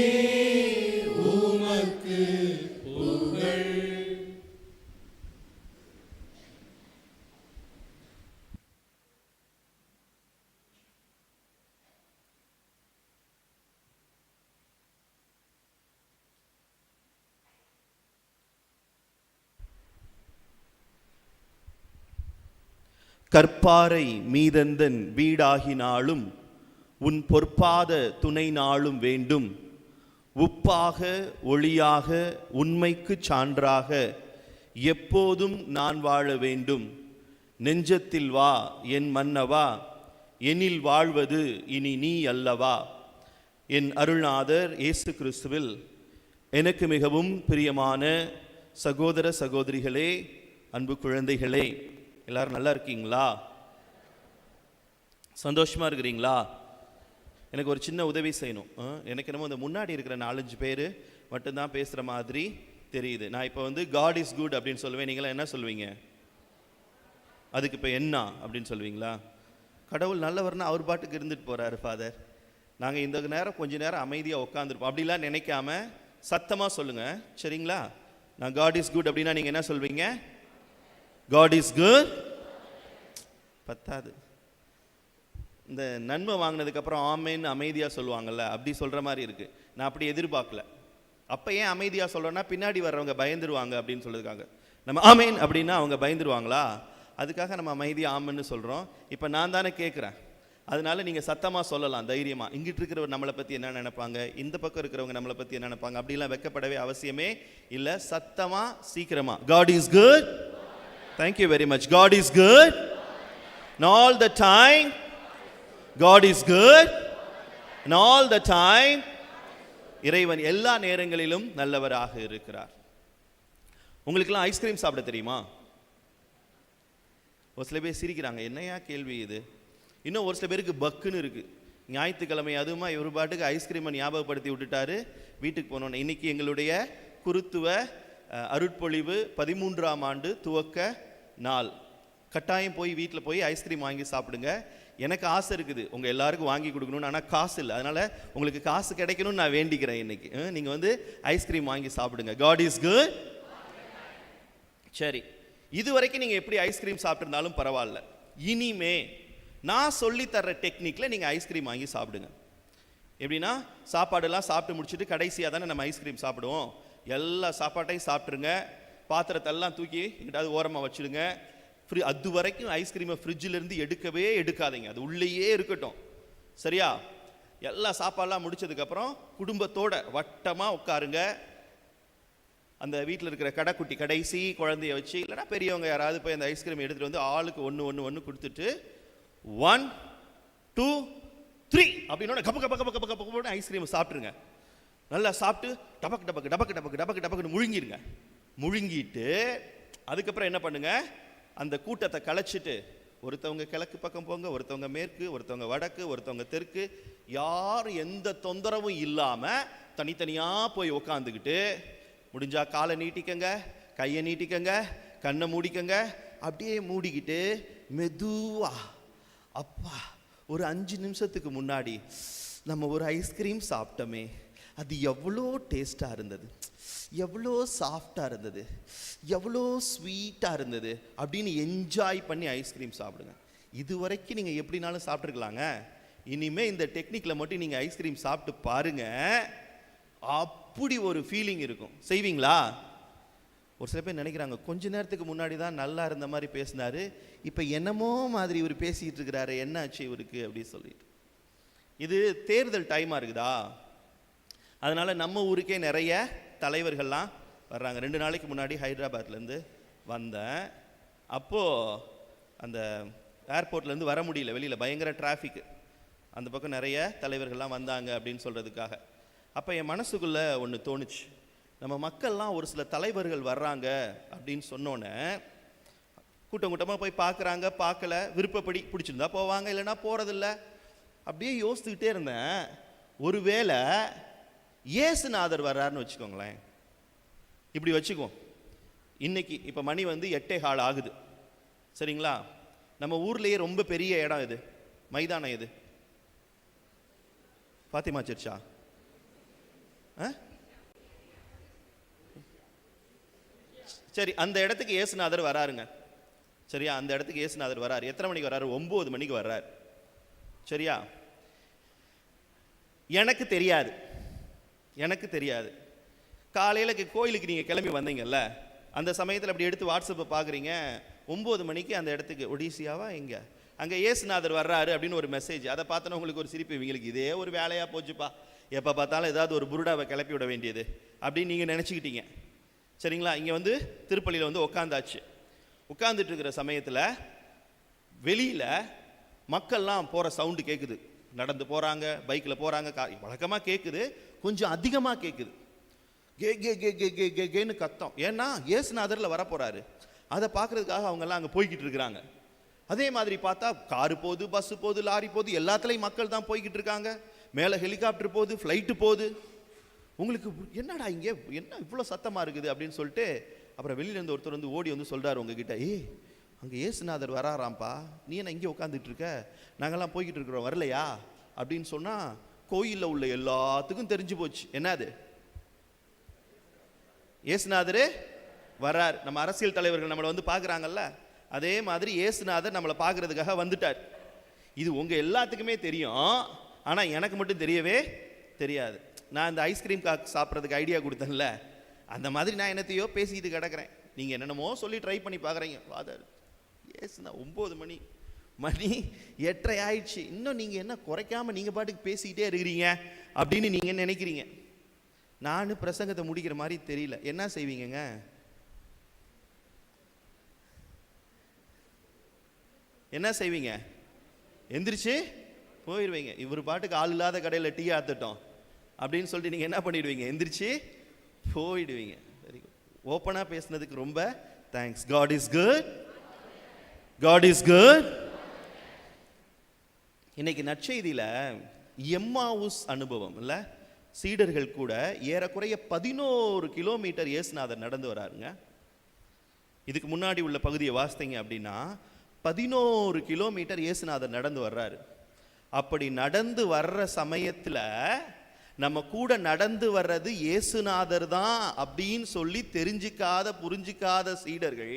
உமக்கு புகழ். கற்பாறை மீதந்தன் வீடாகினாலும் உன் பொற்பாத துணை நாளும் வேண்டும். உப்பாக ஒளியாக உண்மைக்கு சான்றாக எப்போதும் நான் வாழ வேண்டும். நெஞ்சத்தில் வா என் மன்னவா, எனில் வாழ்வது இனி நீ அல்லவா. என் அருள்நாதர் இயேசு கிறிஸ்துவில் எனக்கு மிகவும் பிரியமான சகோதர சகோதரிகளே, அன்பு குழந்தைகளே, எல்லாரும் நல்லா இருக்கீங்களா? சந்தோஷமா இருக்கிறீங்களா? எனக்கு ஒரு சின்ன உதவி செய்யணும். எனக்கு என்னமோ இந்த முன்னாடி இருக்கிற 4-5 பேர் மட்டும்தான் பேசுகிற மாதிரி தெரியுது. நான் இப்போ காட் இஸ் குட் அப்படின்னு சொல்லுவேன். நீங்களாம் என்ன சொல்வீங்க? அதுக்கு இப்போ என்ன அப்படின்னு சொல்லுவீங்களா? கடவுள் நல்லவர்னா அவர் பாட்டுக்கு இருந்துட்டு போகிறாரு ஃபாதர். நாங்கள் இந்த நேரம் கொஞ்ச நேரம் அமைதியாக உட்காந்துருப்போம். அப்படிலாம் நினைக்காம சத்தமாக சொல்லுங்கள், சரிங்களா? நான் காட் இஸ் குட் அப்படின்னா நீங்கள் என்ன சொல்வீங்க? God is good. பத்தாது. இந்த நன்மை வாங்கினதுக்கப்புறம் ஆமேன்னு அமைதியாக சொல்லுவாங்கள்ல, அப்படி சொல்கிற மாதிரி இருக்குது. நான் அப்படி எதிர்பார்க்கல. அப்போ ஏன் அமைதியாக சொல்கிறேன்னா, பின்னாடி வர்றவங்க பயந்துருவாங்க அப்படின்னு சொல்கிறதுக்காக. நம்ம ஆமேன் அப்படின்னா அவங்க பயந்துருவாங்களா, அதுக்காக நம்ம அமைதியாக ஆமன்னு சொல்கிறோம். இப்போ நான் தானே கேட்குறேன், அதனால நீங்கள் சத்தமாக சொல்லலாம் தைரியமாக. இங்கிட்டு இருக்கிறவர் நம்மளை பற்றி என்ன நினைப்பாங்க, இந்த பக்கம் இருக்கிறவங்க நம்மளை பற்றி என்ன நினைப்பாங்க, அப்படிலாம் வெக்கப்படவே அவசியமே இல்லை. சத்தமாக சீக்கிரமாக God is good. Thank you very much. God is good and all the time. God is good and all the time. இறைவன் எல்லா நேரங்களிலும் நல்லவராக இருக்கிறார். உங்களுக்கெல்லாம் ஐஸ்கிரீம் சாப்பிட தெரியுமா? ஒரு சில பேர் சிரிக்கிறாங்க, என்னையா கேள்வி இது. இன்னும் ஒரு சில பேருக்கு பக்குன்னு இருக்கு. ஞாயிற்றுக்கிழமை அதுவுமா இவர் பாட்டுக்கு ஐஸ்கிரீமை ஞாபகப்படுத்தி விட்டுட்டாரு. வீட்டுக்கு போனோன்னு இன்னைக்கு எங்களுடைய குருத்துவ அருட்பொழிவு 13ஆம் ஆண்டு துவக்க நாள். கட்டாயம் போய் வீட்டில் போய் ஐஸ்கிரீம் வாங்கி சாப்பிடுங்க. எனக்கு ஆசை இருக்குது உங்கள் எல்லாருக்கும் வாங்கி கொடுக்கணும்னு, ஆனால் காசு இல்லை. அதனால் உங்களுக்கு காசு கிடைக்கணும்னு நான் வேண்டிக்கிறேன். இன்னைக்கு நீங்கள் ஐஸ்கிரீம் வாங்கி சாப்பிடுங்க. God is good. சரி, இது வரைக்கும் நீங்கள் எப்படி ஐஸ்கிரீம் சாப்பிட்ருந்தாலும் பரவாயில்ல, இனிமே நான் சொல்லித்தர்ற டெக்னிக்கில் நீங்கள் ஐஸ்கிரீம் வாங்கி சாப்பிடுங்க. எப்படின்னா, சாப்பாடெல்லாம் சாப்பிட்டு முடிச்சுட்டு கடைசியாக தானே நம்ம ஐஸ்கிரீம் சாப்பிடுவோம். எல்லா சாப்பாட்டையும் சாப்பிட்ருங்க. பாத்திரத்தெல்லாம் தூக்கி எங்கிட்டாவது ஓரமாக வச்சுடுங்க. அது வரைக்கும் ஐஸ்கிரீமை ஃப்ரிட்ஜிலேருந்து எடுக்கவே எடுக்காதீங்க, அது உள்ளேயே இருக்கட்டும், சரியா? எல்லா சாப்பாடெல்லாம் முடிச்சதுக்கப்புறம் குடும்பத்தோட வட்டமாக உட்காருங்க. அந்த வீட்டில் இருக்கிற கடைக்குட்டி கடைசி குழந்தைய வச்சு, இல்லைனா பெரியவங்க யாராவது போய் அந்த ஐஸ்கிரீம் எடுத்துகிட்டு ஆளுக்கு ஒன்று கொடுத்துட்டு 1 2 3 அப்படின்னு cup cup cup cup cup ice cream சாப்பிட்ருங்க. நல்லா சாப்பிட்டு டபக்கு டபக்கு டபக்கு டபக்கு டபக்கு டபக்குன்னு முழுங்கிடுங்க. முழுங்கிட்டு அதுக்கப்புறம் என்ன பண்ணுங்க, அந்த கூட்டத்தை கலைச்சிட்டு ஒருத்தவங்க கிழக்கு பக்கம் போங்க, ஒருத்தவங்க மேற்கு, ஒருத்தவங்க வடக்கு, ஒருத்தவங்க தெற்கு, யாரும் எந்த தொந்தரவும் இல்லாமல் தனித்தனியாக போய் உக்காந்துக்கிட்டு, முடிஞ்சா காலை நீட்டிக்கங்க, கையை நீட்டிக்கங்க, கண்ணை மூடிக்கங்க. அப்படியே மூடிக்கிட்டு மெதுவா, அப்பா ஒரு 5 நிமிஷத்துக்கு முன்னாடி நம்ம ஒரு ஐஸ்கிரீம் சாப்பிட்டோமே, அது எவ்வளோ டேஸ்ட்டாக இருந்தது, எவ்வளோ சாஃப்டாக இருந்தது, எவ்வளோ ஸ்வீட்டாக இருந்தது அப்படின்னு என்ஜாய் பண்ணி ஐஸ்கிரீம் சாப்பிடுங்க. இது வரைக்கும் நீங்கள் எப்படினாலும் சாப்பிட்ருக்கலாங்க. இனிமேல் இந்த டெக்னிக்கில் மட்டும் நீங்கள் ஐஸ்கிரீம் சாப்பிட்டு பாருங்க, அப்படி ஒரு ஃபீலிங் இருக்கும். செய்வீங்களா? ஒரு சில பேர் நினைக்கிறாங்க, கொஞ்ச நேரத்துக்கு முன்னாடி தான் நல்லா இருந்த மாதிரி பேசினாரு, இப்போ என்னமோ மாதிரி இவர் பேசிக்கிட்டு இருக்கிறாரு, என்ன ஆச்சு இவருக்கு அப்படின்னு சொல்லிட்டு. இது தேர்தல் டைமாக இருக்குதா, அதனால் நம்ம ஊருக்கே நிறைய தலைவர்கள்லாம் வர்றாங்க. 2 நாளைக்கு முன்னாடி ஹைதராபாத்லேருந்து வந்தேன். அப்போது அந்த ஏர்போர்ட்லேருந்து வர முடியல, வெளியில் பயங்கர டிராஃபிக்கு, அந்த பக்கம் நிறைய தலைவர்கள்லாம் வந்தாங்க அப்படின்னு சொல்கிறதுக்காக. அப்போ என் மனசுக்குள்ளே ஒன்று தோணுச்சு, நம்ம மக்கள்லாம் ஒரு சில தலைவர்கள் வர்றாங்க அப்படின்னு சொன்னோன்னே கூட்டம் கூட்டமாக போய் பார்க்குறாங்க, பார்க்கல, விருப்பப்படி பிடிச்சிருந்தா போவாங்க, இல்லைன்னா போகிறதில்ல. அப்படியே யோசிச்சுக்கிட்டே இருந்தேன், ஒருவேளை இயேசுநாதர் வர்றாருன்னு வச்சுக்கோங்களேன். இப்படி வச்சுக்குவோம், இன்னைக்கு இப்போ மணி வந்து 8:15 ஆகுது, சரிங்களா? நம்ம ஊர்லேயே ரொம்ப பெரிய இடம் இது, மைதானம் இது, பாத்திமா சர்ச்சா? சரி, அந்த இடத்துக்கு இயேசுநாதர் வராருங்க, சரியா? அந்த இடத்துக்கு இயேசுநாதர் வராரு. எத்தனை மணிக்கு வர்றாரு? 9 மணிக்கு வர்றாரு, சரியா? எனக்கு தெரியாது. காலையில் கோயிலுக்கு நீங்கள் கிளம்பி வந்தீங்கல்ல, அந்த சமயத்தில் அப்படி எடுத்து வாட்ஸ்அப்பை பார்க்குறீங்க, 9 மணிக்கு அந்த இடத்துக்கு, ஒடிசியாவா எங்கே, அங்கே இயேசுநாதர் வர்றாரு அப்படின்னு ஒரு மெசேஜ். அதை பார்த்தோன்னா உங்களுக்கு ஒரு சிரிப்பு, இவங்களுக்கு இதே ஒரு வேலையாக போச்சுப்பா, எப்போ பார்த்தாலும் ஏதாவது ஒரு புருடாவை கிளப்பி விட வேண்டியது அப்படின்னு நீங்கள் நினச்சிக்கிட்டீங்க, சரிங்களா? இங்கே வந்து திருப்பள்ளியில் வந்து உட்காந்துட்டு இருக்கிற சமயத்தில் வெளியில் மக்கள்லாம் போகிற சவுண்டு கேட்குது. நடந்து போகிறாங்க, பைக்கில் போகிறாங்க, வழக்கமாக கேட்குது, கொஞ்சம் அதிகமாக கேட்குது. கே கே கே கே கே கே கேன்னு கத்தம். ஏன்னா இயேசுநாதரில் வரப்போகிறாரு, அதை பார்க்குறதுக்காக அவங்கெல்லாம் அங்கே போய்கிட்டு இருக்கிறாங்க. அதே மாதிரி பார்த்தா காரு போகுது, பஸ்ஸு போகுது, லாரி போகுது, எல்லாத்துலேயும் மக்கள் தான் போய்கிட்டு இருக்காங்க. மேலே ஹெலிகாப்டர் போகுது, ஃப்ளைட்டு போகுது. உங்களுக்கு என்னடா இங்கே என்ன இவ்வளோ சத்தமாக இருக்குது அப்படின்னு சொல்லிட்டு அப்புறம் வெளியிலேருந்து ஒருத்தர் வந்து ஓடி வந்து சொல்கிறார் உங்ககிட்ட, அங்கே இயேசுநாதர் வராராம்ப்பா, நீ என்ன இங்கே உட்காந்துட்டு இருக்க, நாங்கள்லாம் போய்கிட்டு இருக்கிறோம், வரலையா அப்படின்னு சொன்னால் கோயிலில் உள்ள எல்லாத்துக்கும் தெரிஞ்சு போச்சு. என்னது? இயேசுநாதர் வரார். நம்ம அரசியல் தலைவர்கள் நம்மளை வந்து பார்க்குறாங்கல்ல, அதே மாதிரி இயேசுநாதர் நம்மளை பார்க்குறதுக்காக வந்துட்டார். இது உங்கள் எல்லாத்துக்குமே தெரியும், ஆனால் எனக்கு மட்டும் தெரியவே தெரியாது. நான் இந்த ஐஸ்கிரீம் சாப்பிட்றதுக்கு ஐடியா கொடுத்தேன்ல, அந்த மாதிரி நான் என்னத்தையோ பேசிக்கிட்டு கிடக்கிறேன். நீங்கள் என்னென்னமோ சொல்லி ட்ரை பண்ணி பார்க்குறீங்க. ஃபாதர் ஏசுனா 9 மணி 8:30 ஆயிடுச்சு, இன்னும் நீங்கள் என்ன குறைக்காமல் நீங்கள் பாட்டுக்கு பேசிக்கிட்டே இருக்கிறீங்க அப்படின்னு நீங்கள் நினைக்கிறீங்க. நான் பிரசங்கத்தை முடிக்கிற மாதிரி தெரியல. என்ன செய்வீங்கங்க? என்ன செய்வீங்க? எந்திரிச்சு போயிடுவீங்க. இவர் பாட்டுக்கு ஆள் இல்லாத கடையில் டீ ஆத்துட்டோம் அப்படின்னு சொல்லிட்டு நீங்கள் என்ன பண்ணிடுவீங்க? எந்திரிச்சு போயிடுவீங்க. Very good. ஓப்பனாக பேசுனதுக்கு ரொம்ப thanks. God is good. God is good. இன்னைக்கு நற்செய்தியில் எம்மாவுஸ் அனுபவம் இல்லை, சீடர்கள் கூட ஏறக்குறைய 11 கிலோமீட்டர் இயேசுநாதர் நடந்து வராருங்க. இதுக்கு முன்னாடி உள்ள பகுதியை வாசித்தீங்க அப்படின்னா 11 கிலோமீட்டர் இயேசுநாதர் நடந்து வர்றாரு. அப்படி நடந்து வர்ற சமயத்தில் நம்ம கூட நடந்து வர்றது இயேசுநாதர் தான் அப்படின்னு சொல்லி புரிஞ்சிக்காத சீடர்கள்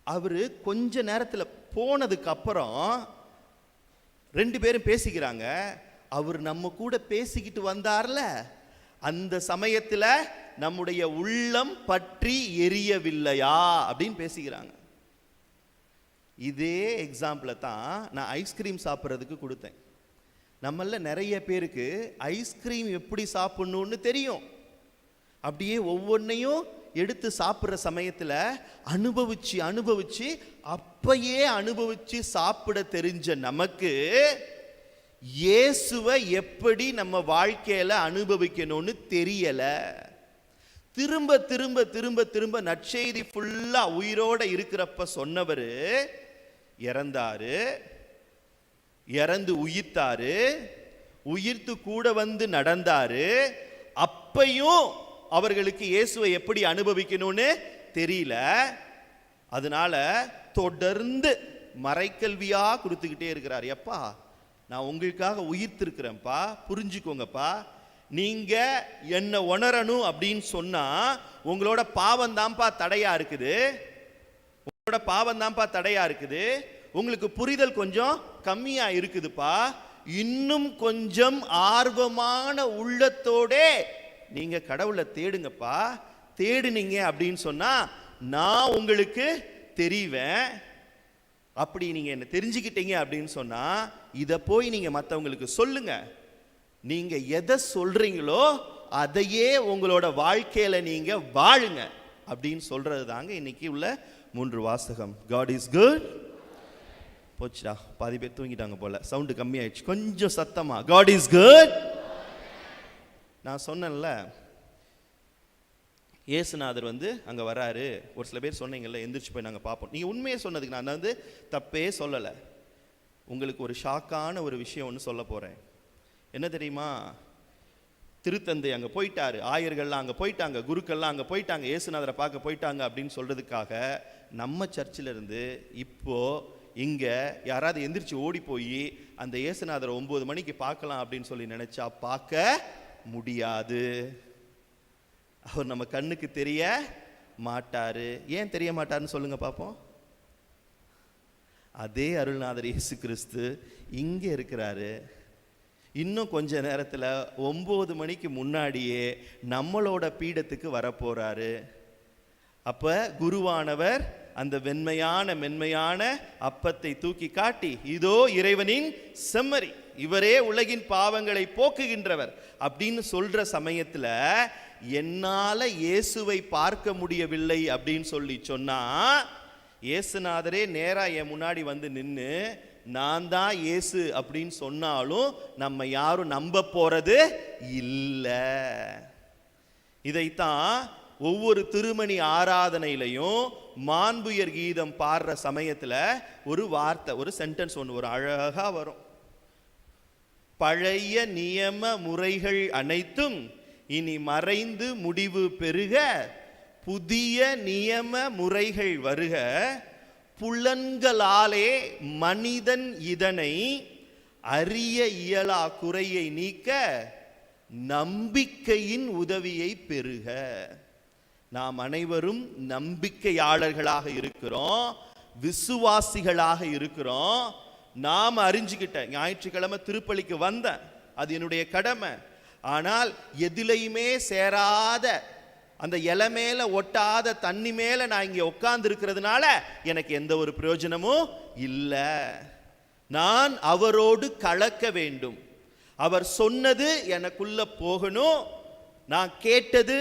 அவரு கொஞ்ச நேரத்தில் போனதுக்கு அப்புறம் 2 பேரும் பேசிக்கிறாங்க. அவர் நம்ம கூட பேசிக்கிட்டு வந்தார்ல, அந்த சமயத்தில் நம்முடைய உள்ளம் பற்றி எரியவில்லையா அப்படின்னு பேசிக்கிறாங்க. இதே எக்ஸாம்பிளை தான் நான் ஐஸ்கிரீம் சாப்பிட்றதுக்கு கொடுத்தேன். நம்மள நிறைய பேருக்கு ஐஸ்கிரீம் எப்படி சாப்பிடணும்னு தெரியும். அப்படியே ஒவ்வொன்றையும் எடுத்து சாப்பிட்ற சமயத்தில் அனுபவிச்சு அப்பயே அனுபவிச்சு சாப்பிட தெரிஞ்ச நமக்கு இயேசுவை எப்படி நம்ம வாழ்க்கையில் அனுபவிக்கணும்னு தெரியலை. திரும்ப திரும்ப திரும்ப திரும்ப நற்செய்தி ஃபுல்லாக உயிரோடு இருக்கிறப்ப சொன்னவர் இறந்தாரு, இறந்து உயிர்த்தாரு, உயிர்த்து கூட வந்து நடந்தாரு. அப்பையும் அவர்களுக்கு இயேசுவை எப்படி அனுபவிக்கணும்னு தெரியல. அதனால தொடர்ந்து மறைக்கல்வியா கொடுத்துக்கிட்டே இருக்கிறார். எப்பா நான் உங்களுக்காக உயிர்த்திருக்கிறேன்ப்பா, புரிஞ்சுக்கோங்கப்பா, நீங்க என்ன உணரணும் அப்படின்னு சொன்னா உங்களோட பாவம் தான்ப்பா தடையா இருக்குது, உங்களோட பாவம் தான்ப்பா தடையா இருக்குது, உங்களுக்கு புரிதல் கொஞ்சம் கம்மியா இருக்குதுப்பா, இன்னும் கொஞ்சம் ஆர்வமான உள்ளத்தோட நீங்க கடவுளை தேடுங்கப்பா. தேடுனீங்க அப்படின்னு சொன்னா நான் உங்களுக்கு தெரிவேன். அப்படி நீங்க என்ன தெரிஞ்சுக்கிட்டீங்க அப்படின்னு சொன்னா இதை போய் நீங்க மற்றவங்களுக்கு சொல்லுங்க. நீங்க எதை சொல்றீங்களோ அதையே உங்களோட வாழ்க்கையில நீங்க வாழுங்க அப்படின்னு சொல்றது தாங்க இன்னைக்கு உள்ள 3 வாசகம். God is good. போச்சுடா, பாதி பேர் தூங்கிட்டாங்க போல, சவுண்டு கம்மியாயிடுச்சு, கொஞ்சம் சத்தமா. God is good. நான் சொன்னேன்ல, இயேசுநாதர் அங்கே வராரு. ஒரு சில பேர் சொன்னீங்கல்ல, எந்திரிச்சு போய் நாங்கள் பார்ப்போம். நீங்கள் உண்மையை சொன்னதுக்கு நான் தப்பே சொல்லலை. உங்களுக்கு ஒரு ஷாக்கான ஒரு விஷயம் ஒன்று சொல்ல போகிறேன். என்ன தெரியுமா? திருத்தந்தை அங்கே போயிட்டாரு, ஆயர்கள்லாம் அங்கே போயிட்டாங்க, குருக்கள்லாம் அங்கே போயிட்டாங்க, இயேசுநாதரை பார்க்க போயிட்டாங்க அப்படின்னு சொல்கிறதுக்காக நம்ம சர்ச்சிலிருந்து இப்போது இங்கே யாராவது எந்திரிச்சு ஓடி போய் அந்த இயேசுநாதரை 9 மணிக்கு பார்க்கலாம் அப்படின்னு சொல்லி நினச்சா பார்க்க முடியாது. அவர் நம்ம கண்ணுக்கு தெரிய மாட்டாரு. ஏன் தெரிய மாட்டாருன்னு சொல்லுங்க பார்ப்போம். அதே அருள்நாதர் இயேசு கிறிஸ்து இங்கே இருக்கிறாரு. இன்னும் கொஞ்ச நேரத்தில் 9 மணிக்கு முன்னாடியே நம்மளோட பீடத்துக்கு வரப்போறாரு. அப்போ குருவானவர் அந்த மென்மையான அப்பத்தை தூக்கி காட்டி, இதோ இறைவனின் செம்மறி, இவரே உலகின் பாவங்களை போக்குகின்றவர் அப்படின்னு சொல்ற சமயத்தில் என்னால இயேசுவை பார்க்க முடியவில்லை அப்படின்னு சொல்லி சொன்னா, இயேசுநாதரே நேரா என் முன்னாடி நின்று நான் தான் இயேசு அப்படின்னு சொன்னாலும் நம்ம யாரும் நம்ப போறது இல்லை. இதைத்தான் ஒவ்வொரு திருமணி ஆராதனையிலையும் மாண்புயர் கீதம் பாடுற சமயத்தில் ஒரு வார்த்தை, ஒரு சென்டென்ஸ் ஒன்று ஒரு அழகா வரும். பழைய நியம முறைகள் அனைத்தும் இனி மறைந்து முடிவு பெருக, புதிய நியம முறைகள் வருக, புலன்களாலே மனிதன் இதனை அறிய இயலா குறையை நீக்க நம்பிக்கையின் உதவியை பெறுக. நாம் அனைவரும் நம்பிக்கையாளர்களாக இருக்கிறோம், விசுவாசிகளாக இருக்கிறோம். நாம் அறிஞ்சுக்கிட்ட ஞாயிற்றுக்கிழமை திருப்பலிக்கு வந்தேன், அது என்னுடைய கடமை. ஆனால் எதிலையுமே சேராத அந்த இலை மேல ஒட்டாத தண்ணி மேல நான் இங்கே உட்கார்ந்து இருக்கிறதுனால எனக்கு எந்த ஒரு பிரயோஜனமும் இல்லை. நான் அவரோடு கலக்க வேண்டும். அவர் சொன்னது எனக்குள்ள போகணும். நான் கேட்டது,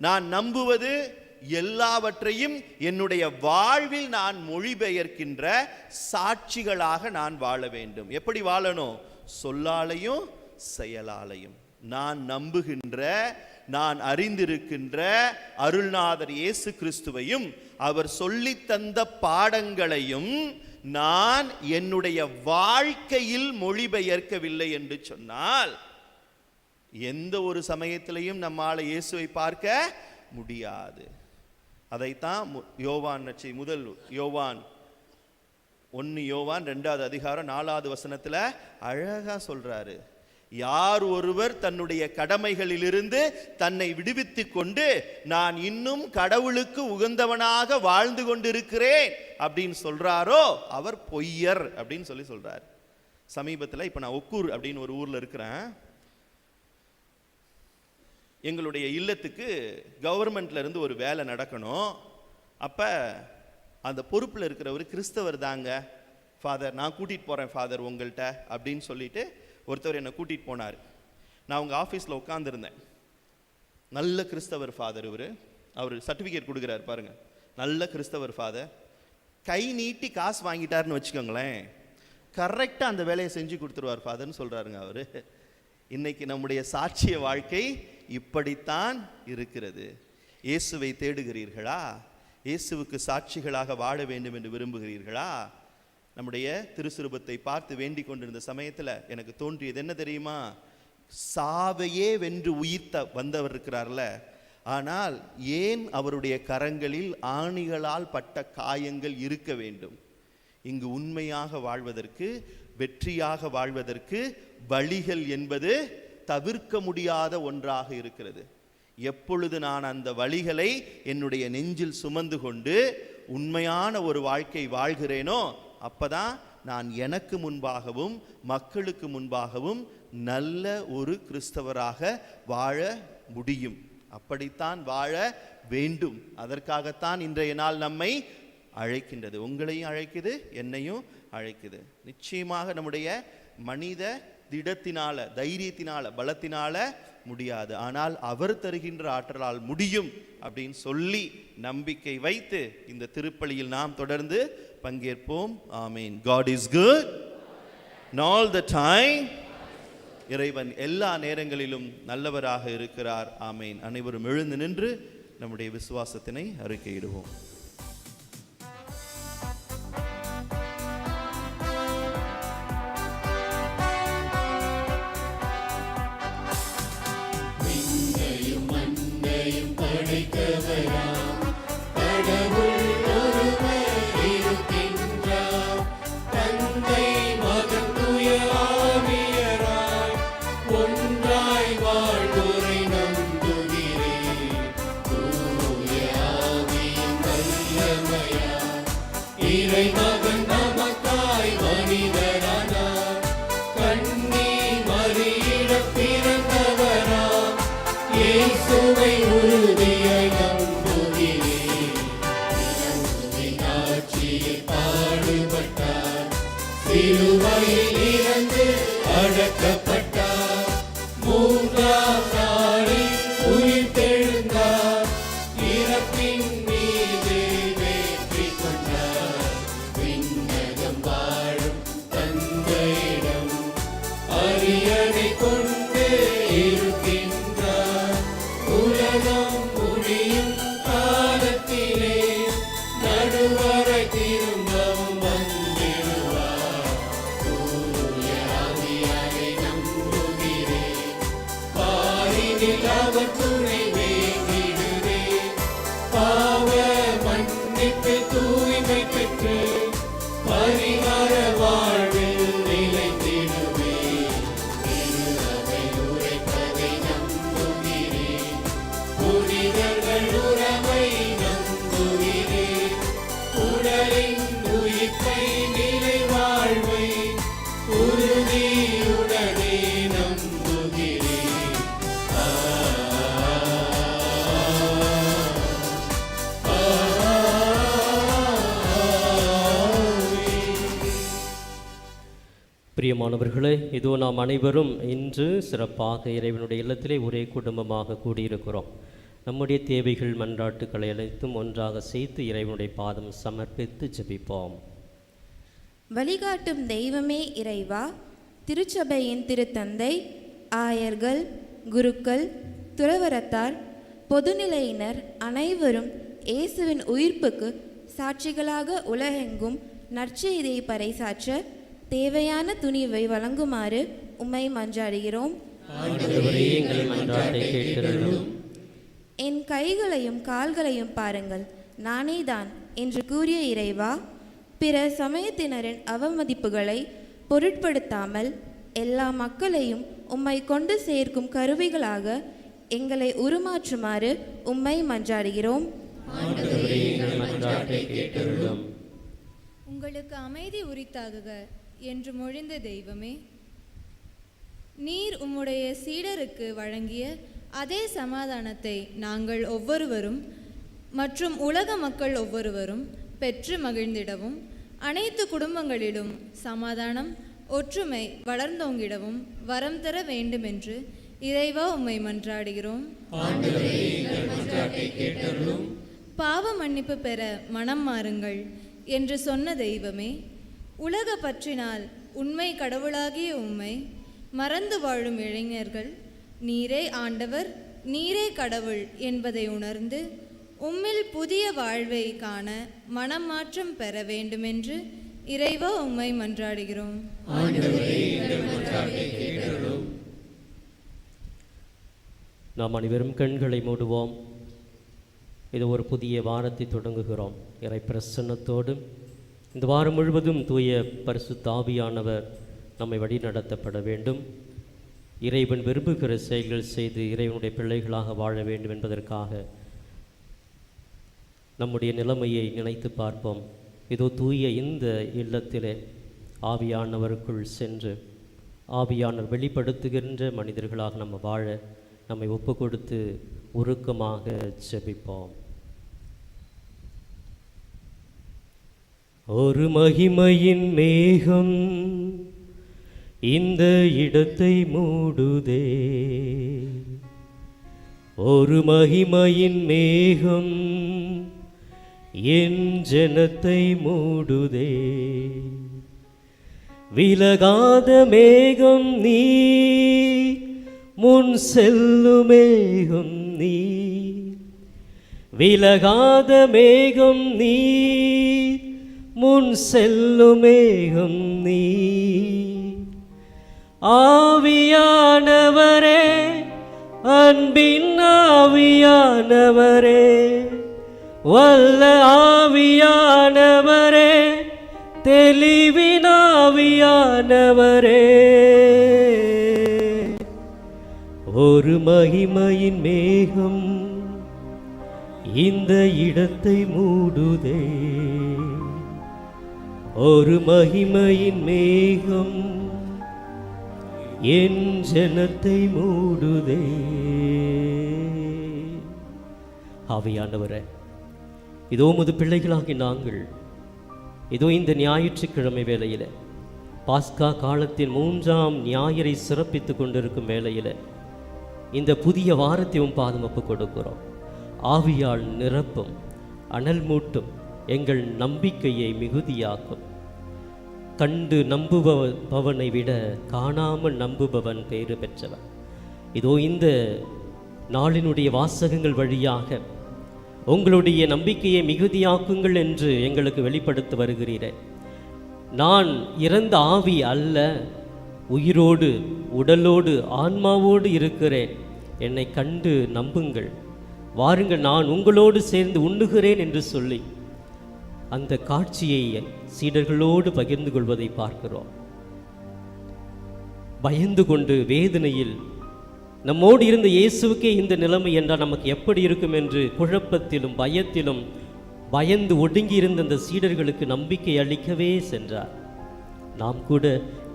நான் நம்புவது எல்லாவற்றையும் என்னுடைய வாழ்வில் நான் மொழிபெயர்க்கின்ற சாட்சிகளாக நான் வாழ வேண்டும். எப்படி வாழணும்? சொல்லாலையும் செயலாலையும். நான் நம்புகின்ற, நான் அறிந்திருக்கின்ற அருள்நாதர் இயேசு கிறிஸ்துவையும் அவர் சொல்லி தந்த பாடங்களையும் நான் என்னுடைய வாழ்க்கையில் மொழிபெயர்க்கவில்லை என்று சொன்னால் எந்த ஒரு சமயத்திலையும் நம்மால் இயேசுவை பார்க்க முடியாது. அதைத்தான் முதல் யோவான் 1 யோவான் 2வது அதிகாரம் 4வது வசனத்தில் அழகா சொல்றாரு. யார் ஒருவர் தன்னுடைய கடமைகளிலிருந்து தன்னை விடுவித்துக் கொண்டு நான் இன்னும் கடவுளுக்கு உகந்தவனாக வாழ்ந்து கொண்டிருக்கிறேன் அப்படின்னு சொல்றாரோ அவர் பொய்யர் அப்படின்னு சொல்றார். சமீபத்தில் இப்போ நான் ஒக்கூர் அப்படின்னு ஒரு ஊர்ல இருக்கிறேன். எங்களுடைய இல்லத்துக்கு கவர்மெண்ட்ல இருந்து ஒரு வேலை நடக்கணும். அப்ப அந்த பொறுப்பில் இருக்கிறவர் கிறிஸ்தவர் தாங்க. ஃபாதர், நான் கூட்டிட்டு போறேன் ஃபாதர் உங்கள்கிட்ட அப்படின்னு சொல்லிட்டு ஒருத்தவர் என்னை கூட்டிட்டு போனார். நான் உங்க ஆஃபீஸில் உட்காந்துருந்தேன். நல்ல கிறிஸ்தவர் ஃபாதர். அவர் சர்டிஃபிகேட் கொடுக்குறாரு பாருங்க, நல்ல கிறிஸ்தவர் ஃபாதர். கை நீட்டி காசு வாங்கிட்டாருன்னு வச்சுக்கோங்களேன், கரெக்டாக அந்த வேலையை செஞ்சு கொடுத்துருவார் ஃபாதர்னு சொல்றாருங்க அவர். இன்னைக்கு நம்முடைய சாட்சிய வாழ்க்கை இப்படித்தான் இருக்கிறது. இயேசுவை தேடுகிறீர்களா? இயேசுவுக்கு சாட்சிகளாக வாழ வேண்டும் என்று விரும்புகிறீர்களா? நம்முடைய திருசுரூபத்தை பார்த்து வேண்டிக் கொண்டிருந்த சமயத்தில் எனக்கு தோன்றியது என்ன தெரியுமா? சாவையே வென்று உயிர்த்த வந்தவர் இருக்கிறார்ல, ஆனால் ஏன் அவருடைய கரங்களில் ஆணிகளால் பட்ட காயங்கள் இருக்க வேண்டும்? இங்கு உண்மையாக வாழ்வதற்கு, வெற்றியாக வாழ்வதற்கு வழிகள் என்பது தவிர்க்க முடியாத ஒன்றாக இருக்கிறது. எப்பொழுது நான் அந்த வழிகளை என்னுடைய நெஞ்சில் சுமந்து கொண்டு உண்மையான ஒரு வாழ்க்கை வாழ்கிறேனோ அப்பதான் நான் எனக்கு முன்பாகவும் மக்களுக்கு முன்பாகவும் நல்ல ஒரு கிறிஸ்தவராக வாழ முடியும். அப்படித்தான் வாழ வேண்டும். அதற்காகத்தான் இன்றைய நாள் நம்மை அழைக்கின்றது. உங்களையும் அழைக்குது, என்னையும் அழைக்குது. நிச்சயமாக நம்முடைய மனித திடத்தினால, தைரியத்தினால, பலத்தினால முடியாது. ஆனால் அவர் தருகின்ற ஆற்றலால் முடியும் அப்படின்னு சொல்லி நம்பிக்கை வைத்து இந்த திருப்பலியில் நாம் தொடர்ந்து பங்கேற்போம். ஆமீன். God is good and all the time. இறைவன் எல்லா நேரங்களிலும் நல்லவராக இருக்கிறார். ஆமீன். அனைவரும் எழுந்து நின்று நம்முடைய விசுவாசத்தினை அறிக்கையிடுவோம். பிரியமானவர்களே, இதோ நாம் அனைவரும் இன்று சிறப்பாக இறைவனுடைய இல்லத்திலே ஒரே குடும்பமாக கூடியிருக்கிறோம். நம்முடைய தேவைகள் மன்றாட்டுக்களை அனைத்தும் ஒன்றாக சேர்த்து இறைவனுடைய பாதம் சமர்ப்பித்து ஜெபிப்போம். வழிகாட்டும் தெய்வமே இறைவா, திருச்சபையின் திருத்தந்தை, ஆயர்கள், குருக்கள், துறவரத்தார், பொதுநிலையினர் அனைவரும் இயேசுவின் உயிர்ப்புக்கு சாட்சிகளாக உலகெங்கும் நற்செய்தியை பறைசாற்ற தேவையான துணிவை வழங்குமாறு உம்மை மன்றாடுகிறோம். என் கைகளையும் கால்களையும் பாருங்கள், நானே தான் என்று கூறிய இறைவா, பிற சமயத்தினரின் அவமதிப்புகளை பொருட்படுத்தாமல் எல்லா மக்களையும் உம்மை கொண்டு சேர்க்கும் கருவிகளாக எங்களை உருமாற்றுமாறு உம்மை மன்றாடுகிறோம். உங்களுக்கு அமைதி உரித்தாகுக என்று மொழிந்த தெய்வமே, நீர் உம்முடைய சீடருக்கு வழங்கிய அதே சமாதானத்தை நாங்கள் ஒவ்வொருவரும் மற்றும் உலக மக்கள் ஒவ்வொருவரும் பெற்று மகிழ்ந்திடவும், அனைத்து குடும்பங்களிலும் சமாதானம், ஒற்றுமை வளர்ந்தோங்கிடவும் வரம் தர வேண்டுமென்று இறைவா உம்மை மன்றாடுகிறோம். பாவ மன்னிப்பு பெற மனம் மாறுங்கள் என்று சொன்ன தெய்வமே, உலக பற்றினால் உண்மை கடவுளாகிய உம்மை மறந்து வாழும் இளைஞர்கள் நீரே ஆண்டவர், நீரே கடவுள் என்பதை உணர்ந்து உம்மில் புதிய வாழ்வை காண மனம் மாற்றம் பெற வேண்டுமென்று இறைவா உம்மை மன்றாடுகிறோம். நாம் அனைவரும் கண்களை மூடுவோம். இது ஒரு புதிய வாரத்தை தொடங்குகிறோம். இறை பிரசன்னத்தோடு இந்த வாரம் முழுவதும் தூய பரிசுத்த ஆவியானவர் நம்மை வழி நடத்தப்பட வேண்டும். இறைவன் விரும்புகிற செயல்கள் செய்து இறைவனுடைய பிள்ளைகளாக வாழ வேண்டும் என்பதற்காக நம்முடைய நிலைமையை நினைத்து பார்ப்போம். இதோ தூய இந்த இல்லத்திலே ஆவியானவருக்குள் சென்று ஆவியானவர் வெளிப்படுத்துகின்ற மனிதர்களாக நம்ம வாழ நம்மை ஒப்பு கொடுத்து உருக்கமாக ஜெபிப்போம். ஒரு மகிமையின் மேகம் இந்த இடத்தை மூடுதே, ஒரு மகிமையின் மேகம் என் ஜனத்தை மூடுதே. விலகாத மேகம் நீ, முன் செல்லும் மேகம் நீ, விலகாத மேகம் நீ, முன் செல்லும் மேகம் நீ. ஆவியானவரே, அன்பின் ஆவியானவரே, வல்ல ஆவியானவரே, தெளிவின் ஆவியானவரே, ஒரு மகிமையின் மேகம் இந்த இடத்தை மூடுதே, ஒரு மகிமையின் மேகம் என் ஜனத்தை மூடுதே. ஆவியானவரே, இதோ உமது பிள்ளைகளாகி நாங்கள் இதோ இந்த ஞாயிற்றுக்கிழமை வேளையில் பாஸ்கா காலத்தின் 3ஆம் ஞாயிறை சிறப்பித்து கொண்டிருக்கும் வேளையில் இந்த புதிய வாரத்தை பாதம் ஒப்புக் கொடுக்கிறோம். ஆவியால் நிரப்பும், அனல் மூட்டும், எங்கள் நம்பிக்கையை மிகுதியாக்கும். கண்டு நம்புபவனை விட காணாமல் நம்புபவன் பேறு பெற்றவன். இதோ இந்த நாளினுடைய வாசகங்கள் வழியாக உங்களுடைய நம்பிக்கையை மிகுதியாக்குங்கள் என்று எங்களுக்கு வெளிப்படுத்த வருகிறீரே. நான் இறந்த ஆவி அல்ல, உயிரோடு உடலோடு ஆன்மாவோடு இருக்கிறேன், என்னை கண்டு நம்புங்கள், வாருங்கள் நான் உங்களோடு சேர்ந்து உண்ணுகிறேன் என்று சொல்லி அந்த காட்சியை சீடர்களோடு பகிர்ந்து கொள்வதை பார்க்கிறோம். பயந்து கொண்டு வேதனையில் நம்மோடு இருந்த இயேசுவுக்கே இந்த நிலைமை என்றால் நமக்கு எப்படி இருக்கும் என்று குழப்பத்திலும் பயத்திலும் பயந்து ஒடுங்கி இருந்த அந்த சீடர்களுக்கு நம்பிக்கை அளிக்கவே சென்றார். நாம் கூட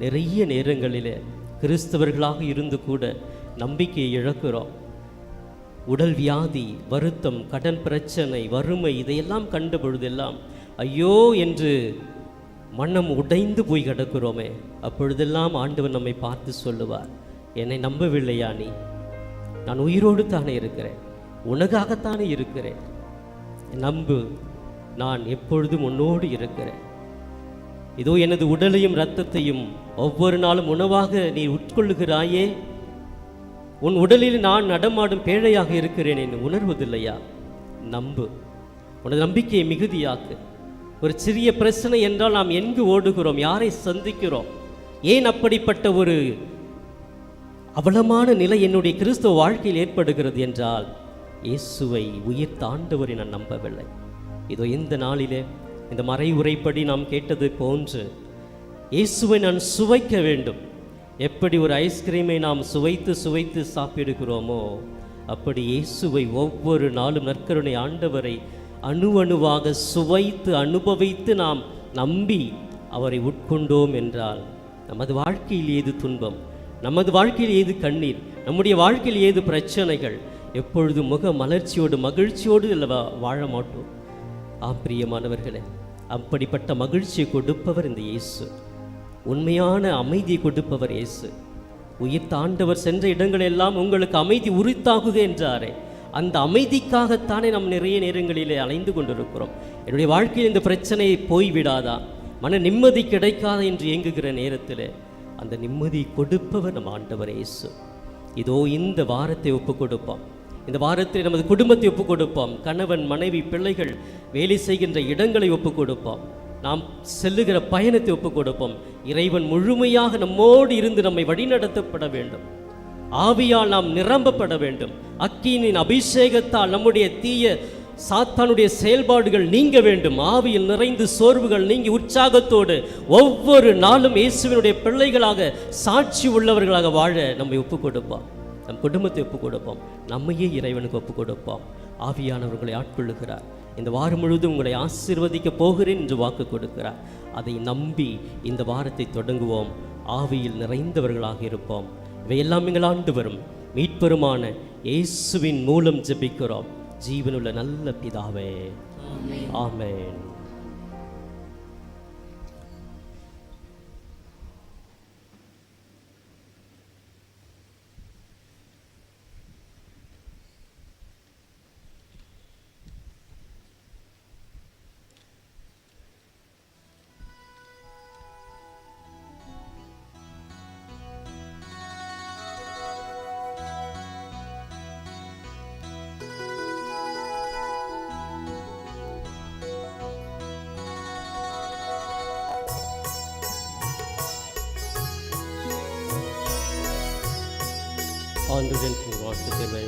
நிறைய நேரங்களில் கிறிஸ்தவர்களாக இருந்து கூட நம்பிக்கையை இழக்கிறோம். உடல் வியாதி, வருத்தம், கடன் பிரச்சனை, வறுமை இதையெல்லாம் கண்ட பொழுதெல்லாம் ஐயோ என்று மனம் உடைந்து போய் கிடக்கிறோமே. அப்பொழுதெல்லாம் ஆண்டவர் நம்மை பார்த்து சொல்லுவார், என்னை நம்பவில்லையா நீ? நான் உயிரோடு தானே இருக்கிறேன், உனக்காகத்தானே இருக்கிறேன், நம்பு, நான் எப்பொழுதும் உன்னோடு இருக்கிறேன். இதோ எனது உடலையும் இரத்தத்தையும் ஒவ்வொரு நாளும் உணவாக நீ உட்கொள்ளுகிறாயே, உன் உடலில் நான் நடமாடும் பேழையாக இருக்கிறேன் என்று உணர்வதில்லையா? நம்பு, உனது நம்பிக்கையை மிகுதியாக்கு. ஒரு சிறிய பிரச்சனை என்றால் நாம் எங்கு ஓடுகிறோம், யாரை சந்திக்கிறோம்? ஏன் அப்படிப்பட்ட ஒரு அவலமான நிலை என்னுடைய கிறிஸ்தவ வாழ்க்கையில் ஏற்படுகிறது என்றால் இயேசுவை உயிர் தாண்டவரை நான் நம்பவில்லை. இதோ இந்த நாளிலே இந்த மறை உரைப்படி நாம் கேட்டது போன்று இயேசுவை நான் சுவைக்க வேண்டும். எப்படி ஒரு ஐஸ்கிரீமை நாம் சுவைத்து சுவைத்து சாப்பிடுகிறோமோ அப்படி இயேசுவை ஒவ்வொரு நாளும் நற்கருணை ஆண்டவரை அணுவணுவாக சுவைத்து அனுபவித்து நாம் நம்பி அவரை உட்கொண்டோம் என்றால் நமது வாழ்க்கையில் ஏது துன்பம், நமது வாழ்க்கையில் ஏது கண்ணீர், நம்முடைய வாழ்க்கையில் ஏது பிரச்சனைகள், எப்பொழுது முக மலர்ச்சியோடு மகிழ்ச்சியோடு அல்லவா வாழ மாட்டோம். பிரியமானவர்களே, அப்படிப்பட்ட மகிழ்ச்சியை கொடுப்பவர் இந்த இயேசு, உண்மையான அமைதியை கொடுப்பவர் இயேசு. உயிர் தாண்டவர் சென்ற இடங்களெல்லாம் உங்களுக்கு அமைதி உரித்தாகுக என்றாரே, அந்த அமைதிக்காகத்தானே நாம் நிறைய நேரங்களிலே அலைந்து கொண்டிருக்கிறோம். என்னுடைய வாழ்க்கையில் இந்த பிரச்சனை போய்விடாதா, மன நிம்மதி கிடைக்காதா என்று இயங்குகிற நேரத்தில் அந்த நிம்மதி கொடுப்பவர் நம் ஆண்டவர் இயேசு. இதோ இந்த வாரத்தை ஒப்புக் கொடுப்போம். இந்த வாரத்தில் நமது குடும்பத்தை ஒப்புக் கொடுப்போம். கணவன், மனைவி, பிள்ளைகள், வேலை செய்கின்ற இடங்களை ஒப்புக் கொடுப்போம். நாம் செல்லுகிற பயணத்தை ஒப்புக் கொடுப்போம். இறைவன் முழுமையாக நம்மோடு இருந்து நம்மை வழிநடத்தப்பட வேண்டும். ஆவியால் நாம் நிரம்பப்பட வேண்டும். அக்கினியின் அபிஷேகத்தால் நம்முடைய தீய சாத்தானுடைய செயல்பாடுகள் நீங்க வேண்டும். ஆவியில் நிறைந்து சோர்வுகள் நீங்கி உற்சாகத்தோடு ஒவ்வொரு நாளும் இயேசுவினுடைய பிள்ளைகளாக சாட்சி உள்ளவர்களாக வாழ நம்மை ஒப்புக் கொடுப்போம். நம் குடும்பத்தை ஒப்புக் கொடுப்போம். நம்மையே இறைவனுக்கு ஒப்புக் கொடுப்போம். ஆவியானவர்களை ஆட்கொள்ளுகிறார். இந்த வாரம் முழுவதும் உங்களை ஆசீர்வதிக்க போகிறேன் என்று வாக்கு கொடுக்கிறார். அதை நம்பி இந்த வாரத்தை தொடங்குவோம். ஆவியில் நிறைந்தவர்களாக இருப்போம். இவையெல்லாம் எங்கள் ஆண்டவரும் மீட்பெருமான இயேசுவின் மூலம் ஜெபிக்கிறோம். ஜீவனுள்ள நல்ல பிதாவே, ஆமென். ஆண்டவரின் வார்த்தையை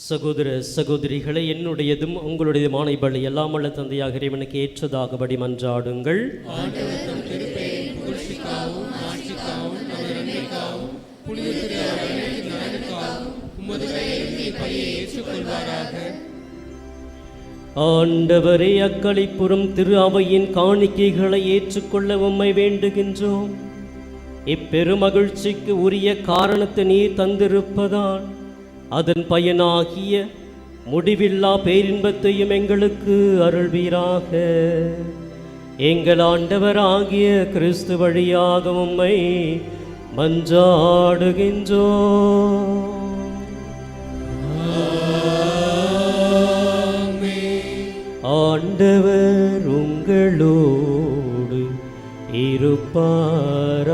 சகோதர சகோதரிகளை, என்னுடையதும் உங்களுடையதுமான பலி எல்லாம் உள்ள தந்தையாக இறைவனுக்கு ஏற்றதாகபடி மன்றாடுங்கள். ஆண்டவரே, அக்களிப்புறம் திரு அவையின் காணிக்கைகளை ஏற்றுக்கொள்ள உம்மை வேண்டுகின்றோம். இப்பெருமகிழ்ச்சிக்கு உரிய காரணத்தை நீர் தந்திருப்பதால் அதன் பயனாகிய முடிவில்லா பேரின்பத்தையும் எங்களுக்கு அருள்வீராக. எங்கள் ஆண்டவராகிய கிறிஸ்து வழியாக உம்மை மன்றாடுகின்றோம். ஆண்டவர் உங்களோடு இருப்பாராக.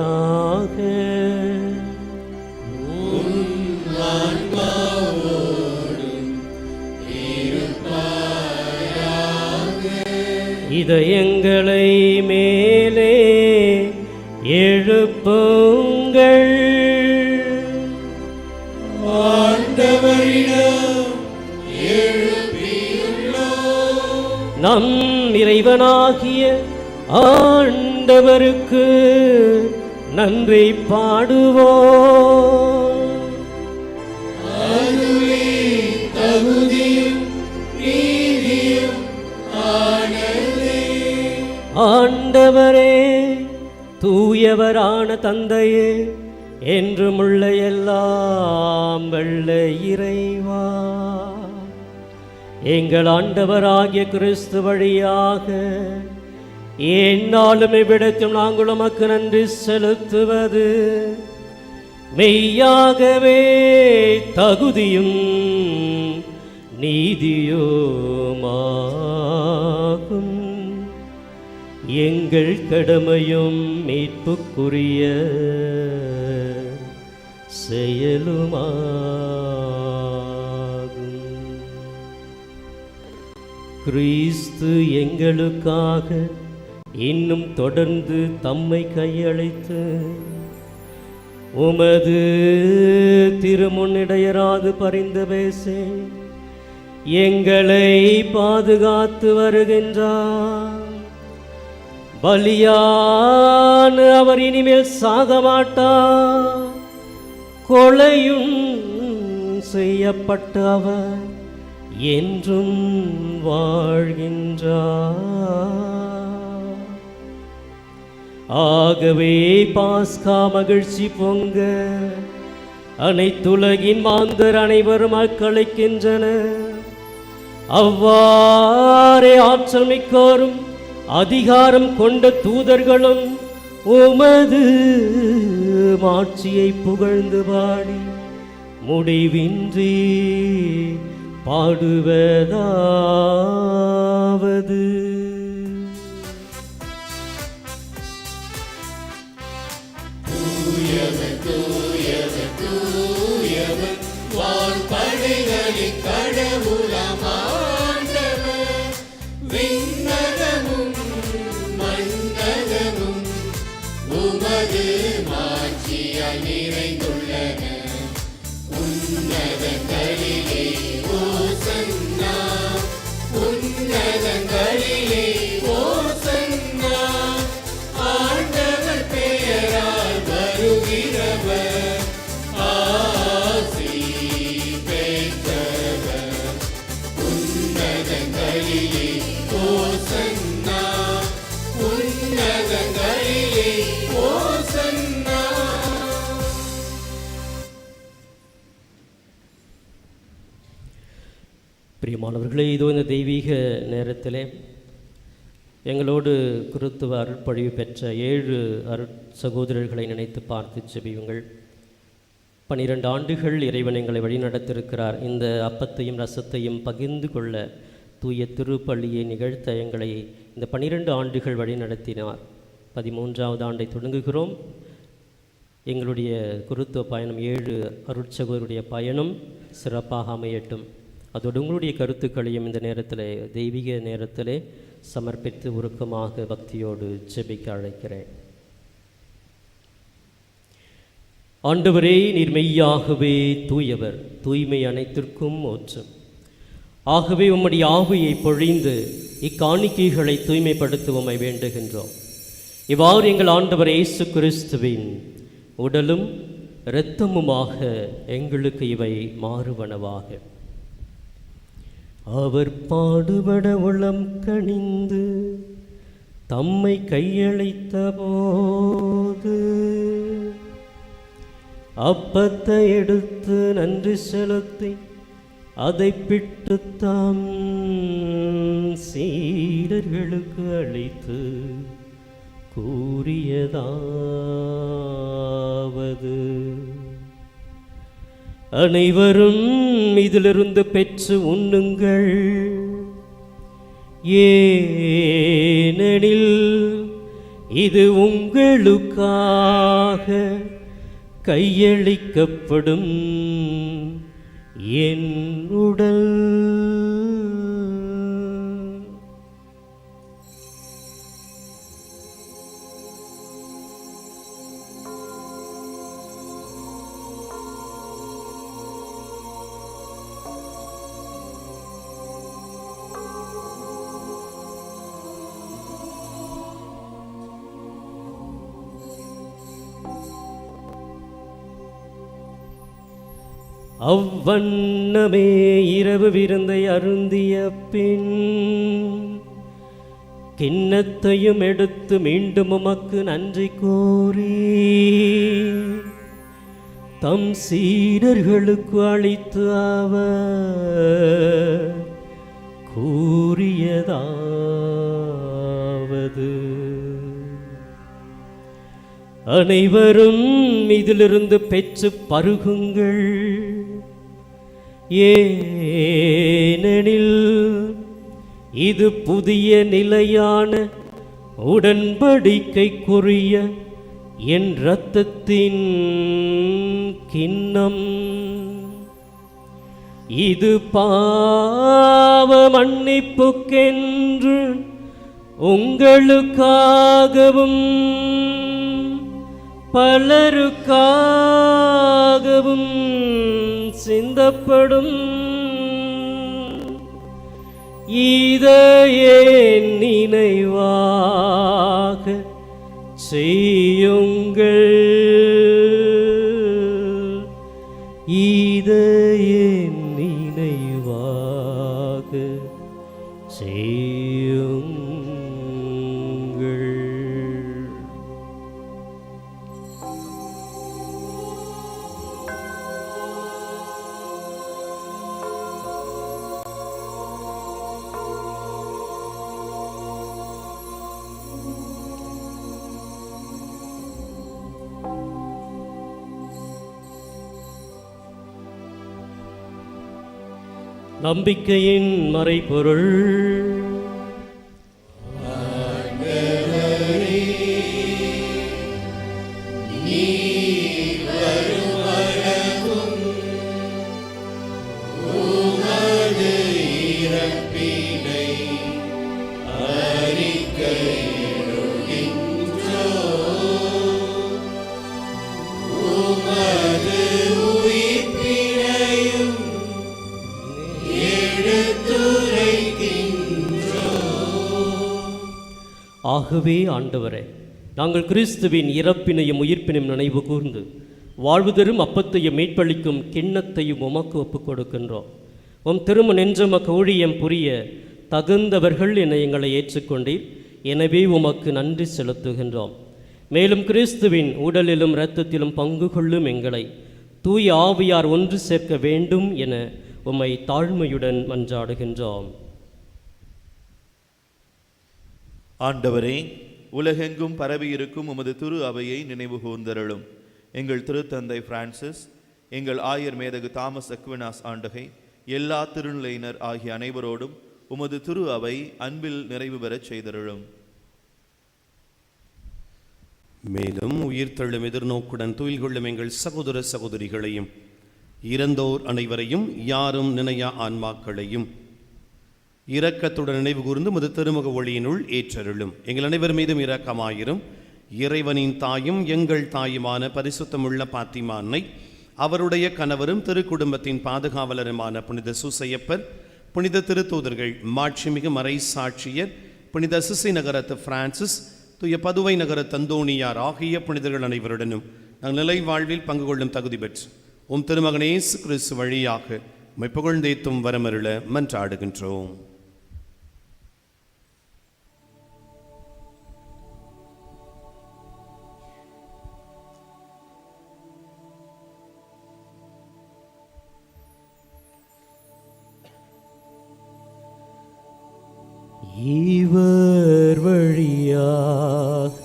இதயங்களை மேலே எழுப்புங்கள். நம் இறைவனாகிய ஆண்டவருக்கு நன்றி பாடுவோம். ஆண்டவரே, தூயவரான தந்தையே, என்றுமுள்ள எல்லாம் வல்ல இறைவா, எங்கள் ஆண்டவராகிய கிறிஸ்து வழியாக எந்நாளும் இவ்விடத்தில் நாங்கள் உமக்கு நன்றி செலுத்துவது மெய்யாகவே தகுதியும் நீதியுமாகும். எங்கள் கடமையும் மீட்புக்குரிய செயலுமாகும். கிறிஸ்து எங்களுக்காக இன்னும் தொடர்ந்து தம்மை கையளித்து உமது திருமுன்னிடையராது பரிந்து பேசி எங்களை பாதுகாத்து வருகின்றார். பலியான அவர் இனிமேல் சாக மாட்டார். கொலையும் செய்யப்பட்ட அவர் என்றும் வாழ்கின்றார். ஆகவே பாஸ்கா மகிழ்ச்சி பொங்க அனைத்துலகின் மாந்தர் அனைவரும் அக்களிக்கின்றனர். அவ்வாறே ஆற்றல் மிக்கோரும் அதிகாரம் கொண்ட தூதர்களும் உமது மாட்சியை புகழ்ந்து பாடி முடிவின்றி பாடுவதாவது. வான்படைகளின் கடவுளாம் ஆண்டவர், விண்ணகமும் மண்ணகமும் உமது மாட்சியால் நிறைந்துள்ளன. உன்னதங்களிலே ஓசன்னா, உன்னதங்களிலே ஓசன்னா. ஆண்டவர் பெயரால் வருகிறவர் ஆசி பெற்றவர். உன்னதங்களிலே ஓசன்னா, உன்னதங்களிலே ஓசன்னா. பிரியமானவர்களே, இதோ இந்த தெய்வீக நேரத்திலே எங்களோடு கிறித்துவ அருட்பொழிவு பெற்ற 7 சகோதரர்களை நினைத்து பார்த்து ஜெபியுங்கள். 12 ஆண்டுகள் இறைவன் எங்களை வழிநடத்திருக்கிறார். இந்த அப்பத்தையும் ரசத்தையும் பகிர்ந்து கொள்ள தூய திருப்பள்ளியை நிகழ்த்த எங்களை இந்த 12 ஆண்டுகள் வழிநடத்தினார். 13வது ஆண்டை தொடங்குகிறோம். எங்களுடைய குருத்துவ பயணம் 7 அருட்சகோதருடைய பயணம் சிறப்பாக அமையட்டும். அதோடு உங்களுடைய கருத்துக்களையும் இந்த நேரத்தில் தெய்வீக நேரத்திலே சமர்ப்பித்து உருக்கமாக பக்தியோடு ஜெபிக்க அழைக்கிறேன். ஆண்டவரே, நீர் மெய்யாகவே தூயவர், தூய்மை அனைத்திற்கும் ஊற்று. ஆகவே உம்முடைய ஆவியை பொழிந்து இக்காணிக்கைகளை தூய்மைப்படுத்துவமை வேண்டுகின்றோம். இவ்வாறு எங்கள் ஆண்டவர் இயேசு கிறிஸ்துவின் உடலும் இரத்தமுமாக எங்களுக்கு இவை மாறுவனவாக. அவர் பாடுபட உளம் கனிந்து தம்மை கையளித்த போது அப்பத்தை எடுத்து நன்றி செலுத்தி அதை பிட்டு தாம் சீடர்களுக்கு அளித்து கூறியதாவது: அனைவரும் இதிலிருந்து பெற்று உண்ணுங்கள், ஏனெனில் இது உங்களுக்காக கையளிக்கப்படும் என் உடல். அவ்வண்ணமே இரவு விருந்தை அருந்திய பின் கிண்ணத்தையும் எடுத்து மீண்டும் உமக்கு நன்றி கூறி தம் சீடர்களுக்கு அளித்து அவர் கூறியதாவது: அனைவரும் இதிலிருந்து பெற்று பருகுங்கள், ஏனெனில் இது புதிய நிலையான உடன்படிக்கைக்குரிய என் இரத்தத்தின் கிண்ணம். இது பாவ மன்னிப்புக்கென்று உங்களுக்காகவும் பலருக்காகவும் சிந்தப்படும். இதை என் நினைவாக செய்யுங்கள். இதை என் நினைவாக செய்யுங்கள். நம்பிக்கையின் மறைபொருள். ஆகவே ஆண்டவரே, நாங்கள் கிறிஸ்துவின் இறப்பினையும் உயிர்ப்பினையும் நினைவு கூர்ந்து வாழ்வு தரும் அப்பத்தையும் மீட்பளிக்கும் கிண்ணத்தையும் உமக்கு ஒப்புக் கொடுக்கின்றோம். உம் திரும நெஞ்சமக்கு ஊழியம் புரிய தகுந்தவர்கள் என எங்களை ஏற்றுக்கொண்டீர். எனவே உமக்கு நன்றி செலுத்துகின்றோம். மேலும் கிறிஸ்துவின் உடலிலும் இரத்தத்திலும் பங்கு கொள்ளும் எங்களை தூய ஆவியார் ஒன்று சேர்க்க வேண்டும் என உம்மை தாழ்மையுடன் மன்றாடுகின்றோம். ஆண்டவரே, உலகெங்கும் பரவியிருக்கும் உமது திரு அவையை நினைவு கூர்ந்தருளும். எங்கள் திருத்தந்தை பிரான்சிஸ், எங்கள் ஆயர் மேதகு தாமஸ் அக்வினாஸ் ஆண்டகை, எல்லா திருநிலையினர் ஆகிய அனைவரோடும் உமது திரு அவை அன்பில் நிறைவு பெறச் செய்தருளும். மேலும் உயிர்த்தெழும் எதிர்நோக்குடன் துயில் கொள்ளும் எங்கள் சகோதர சகோதரிகளையும் இறந்தோர் அனைவரையும் யாரும் நினையா ஆன்மாக்களையும் இரக்கத்துடன் நினைவு கூர்ந்து முது திருமுக ஒளியினுள் ஏற்றருளும். எங்கள் அனைவர் மீதும் இரக்கமாயிரும். இறைவனின் தாயும் எங்கள் தாயுமான பரிசுத்தமுள்ள பாத்திமா அன்னை, அவருடைய கணவரும் திருக்குடும்பத்தின் பாதுகாவலருமான புனித சூசையப்பர், புனித திருத்தூதர்கள், மாட்சிமிகு மறை சாட்சியர், புனித அசிசி நகரத்து பிரான்சிஸ், தூய பதுவை நகரத்து அந்தோணியார் ஆகிய புனிதர்கள் அனைவருடனும் நாங்கள் நிலை வாழ்வில் பங்கு கொள்ளும் தகுதி பெற்று உம் திருமகன் இயேசு கிறிஸ்து வழியாக உம்மை புகழ்ந்தேத்தும் வரமருள மன்றாடுகின்றோம். இவர் வழியாக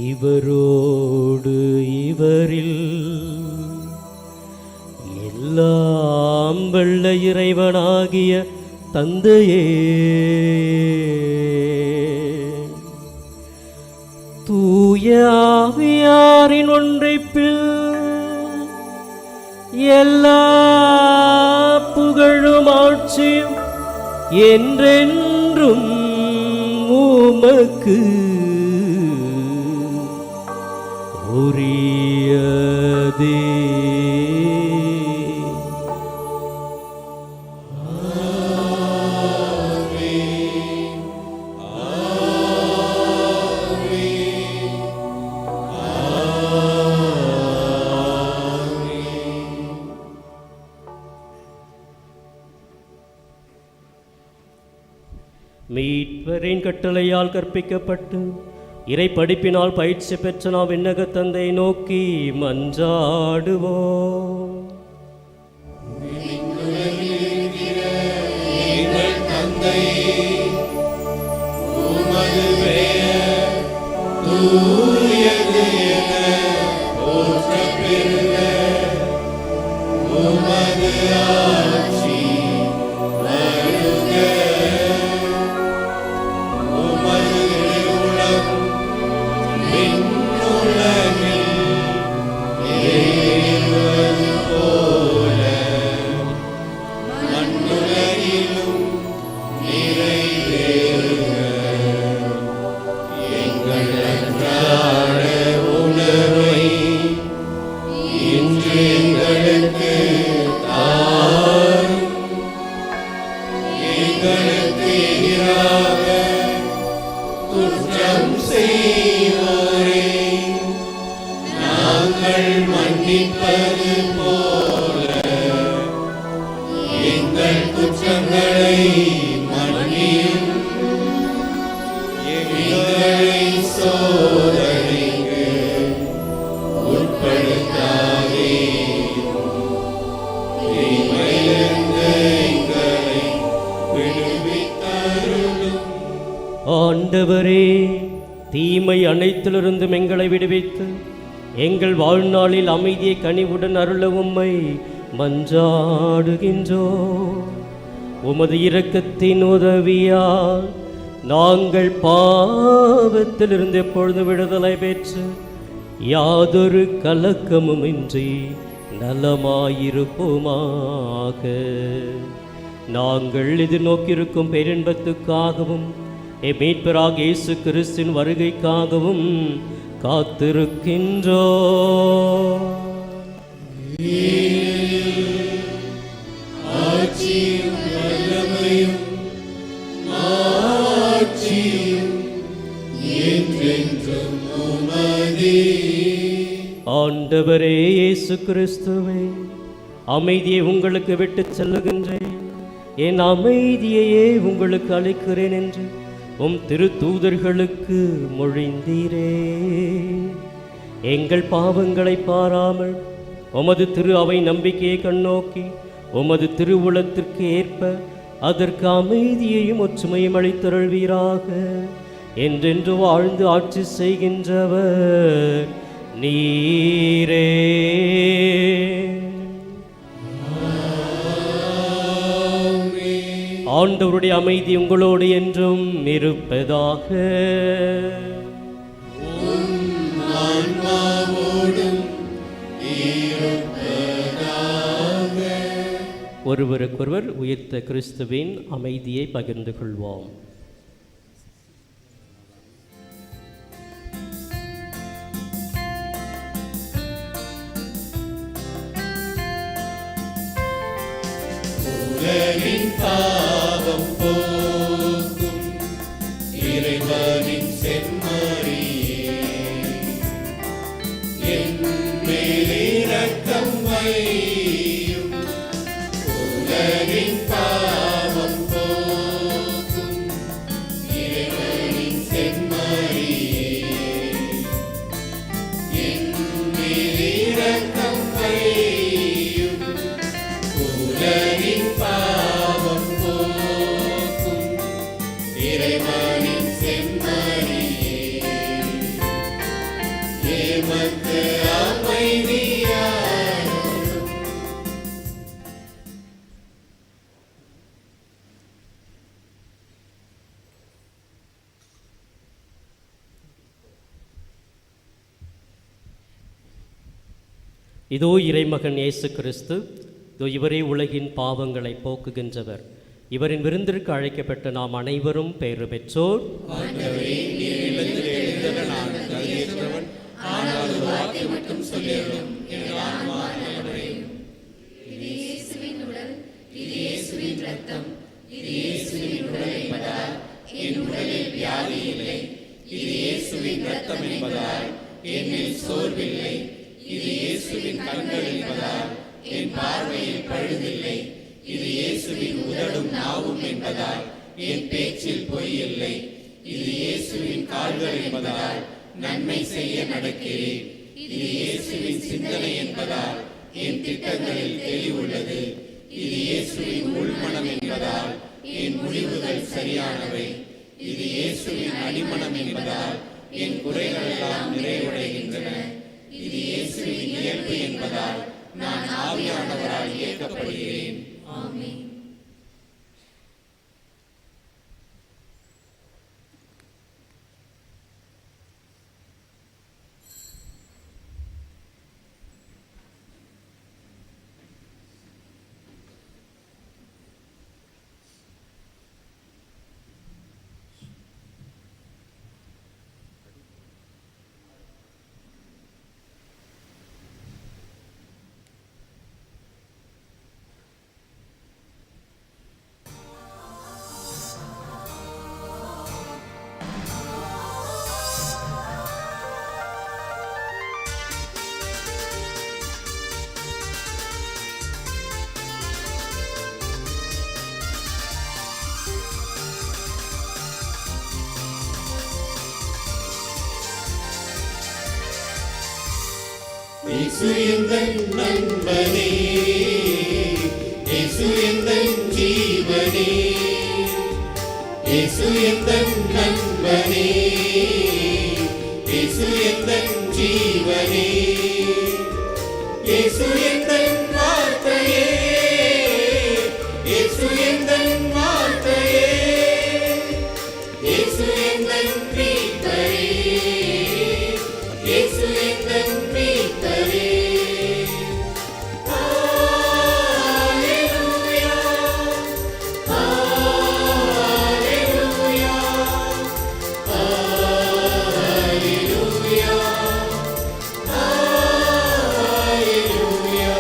இவரோடு இவரில் எல்லாம் வல்ல இறைவனாகிய தந்தையே, தூய ஆவியாரின் ஒன்றைப்பில் எல்லா புகழும் ஆட்சியும் என்றென்றும் உமக்கு உரியதே. மீட்பரின் கட்டளையால் கற்பிக்கப்பட்டு இறை படிப்பினால் பயிற்சி பெற்ற நாம் விண்ணக தந்தை நோக்கி மன்றாடுவோம். ஆண்டவரே, தீமை அனைத்திலிருந்தும் எங்களை விடுவித்து எங்கள் வாழ்நாளில் அமைதியை கனிவுடன் அருள உம்மை மன்றாடுகின்றோம். உமது இரக்கத்தின் உதவியால் நாங்கள் பாவத்திலிருந்து எப்பொழுது விடுதலை பெற்று யாதொரு கலக்கமுமின்றி நலமாயிருப்போமாக. நாங்கள் எதிர்நோக்கியிருக்கும் பேரின்பத்துக்காகவும் மீட்பராக இயேசு கிறிஸ்தின் வருகைக்காகவும் காத்திருக்கின்றோம். ஆண்டவரே இயேசு கிறிஸ்துவே, அமைதியை உங்களுக்கு விட்டுச் செல்லுகின்றேன், என் அமைதியையே உங்களுக்கு அளிக்கிறேன் என்று உம் திருத்தூதர்களுக்கு மொழிந்தீரே. எங்கள் பாவங்களை பாராமல் உமது திரு அவை நம்பிக்கையை கண்ணோக்கி உமது திருவுளத்திற்கு ஏற்ப அதற்கு அமைதியையும் ஒற்றுமையும் அளித்தருள்வீராக. என்றென்று வாழ்ந்து ஆட்சி செய்கின்றவர் நீரே. ஆண்டவருடைய அமைதி உங்களோடு என்றும் இருப்பதாக. ஒருவருக்கொருவர் உயிர்த்த கிறிஸ்துவின் அமைதியை பகிர்ந்து கொள்வோம். பாவம் போக்கும் இறைவனின் செம்மறியே, என் மேல் இரக்கம் வையும். உலகின் பாவம் போக்கும் இறைவனின் செம்மறியே, என் மேல் இரக்கம் வையும். உலகின் பாவம் போக்கும் இறைவனின் செம்மறியே, எமக்கு அமைதியாரும். இதோ இறைமகன் இயேசு கிறிஸ்து, இவரே உலகின் பாவங்களை போக்குகின்றவர். இவரின் விருந்திற்கு அழைக்கப்பட்ட நாம் அனைவரும் பெயர் பெற்றோர். என்னில் சோர்வில்லை, இது இயேசுவின் கண்கள் என்பதால் என் பார்வையில் பழுதில்லை. இது இயேசுவின் உதடும் நாவும் என்பதால் என் பேச்சில் பொய் இல்லை. இது இயேசுவின் கால்கள் என்பதால் நன்மை செய்ய நடக்கிறேன். இது இயேசுவின் சிந்தனை என்பதால் என் திட்டங்களில் தெளிவுள்ளது. இது இயேசுவின் உள்மனம் என்பதால் என் முடிவுகள் சரியானவை. இது இயேசுவின் அடிமனம் என்பதால் என் குறைகள் எல்லாம் நிறைவடைகின்றன. இது இயேசுவின் இயல்பு என்பதால் நான் ஆவியானவரால் இயக்கப்படுகிறேன். ஆமென். இயேசு எந்தன் நண்பனே, இயேசு எந்தன் ஜீவனே, இயேசு எந்தன் நண்பனே, இயேசு எந்தன் ஜீவனே, இயேசு எந்தன் வார்த்தையே, இயேசு எந்தன் வார்த்தையே, இயேசு எந்தன் மீட்பரே, இயேசு எந்தன் மீட்பரே. ஹalleluya, ஹalleluya, ஹalleluya, ஹalleluya.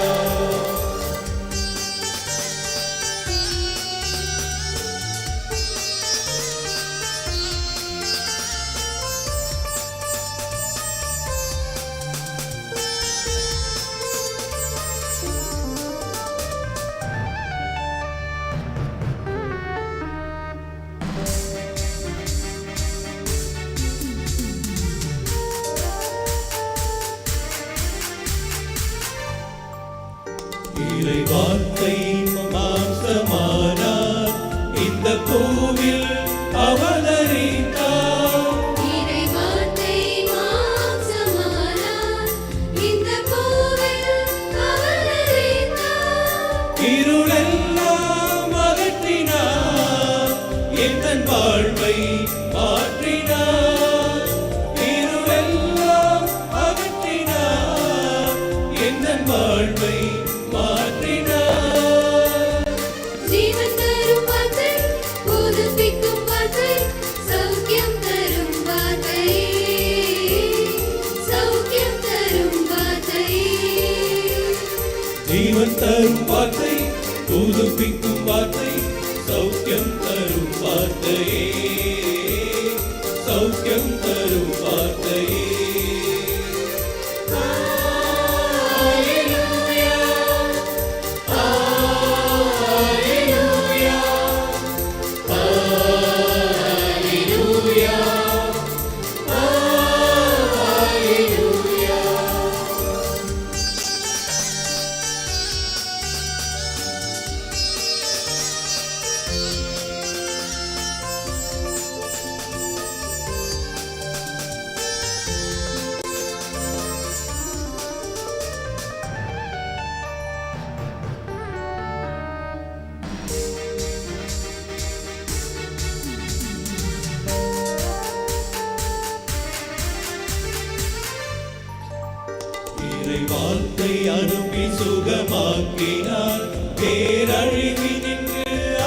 இறை வார்த்தை மாம்சமானார், இந்த பூவில் அவதரித்தார். இறை வார்த்தை மாம்சமானார், இந்த பூவில் அவதரித்தார். இருளெல்லாம் அகற்றினார், எந்தன் வாழ்வை மாற்றினார். இருளெல்லாம் அகற்றினார், எந்தன் வாழ்வை மாற்றினார். ஜீவன் தரும் வார்த்தை, புதுப்பிக்கும் வார்த்தை, சௌக்கியம் தரும் வார்த்தை, சௌக்கியம் தரும் வார்த்தை. ஜீவன் தரும் வார்த்தை, புதுப்பிக்கும் வார்த்தை, சௌக்கியம் தரும் வார்த்தையே, சௌக்கியம் தரும் வார்த்தையே. ஹalleluya, ஹalleluya, ஹalleluya, ஹalleluya. இறை வார்த்தை அனுப்பி சுகமாக்கினார், பேரழிவினின்று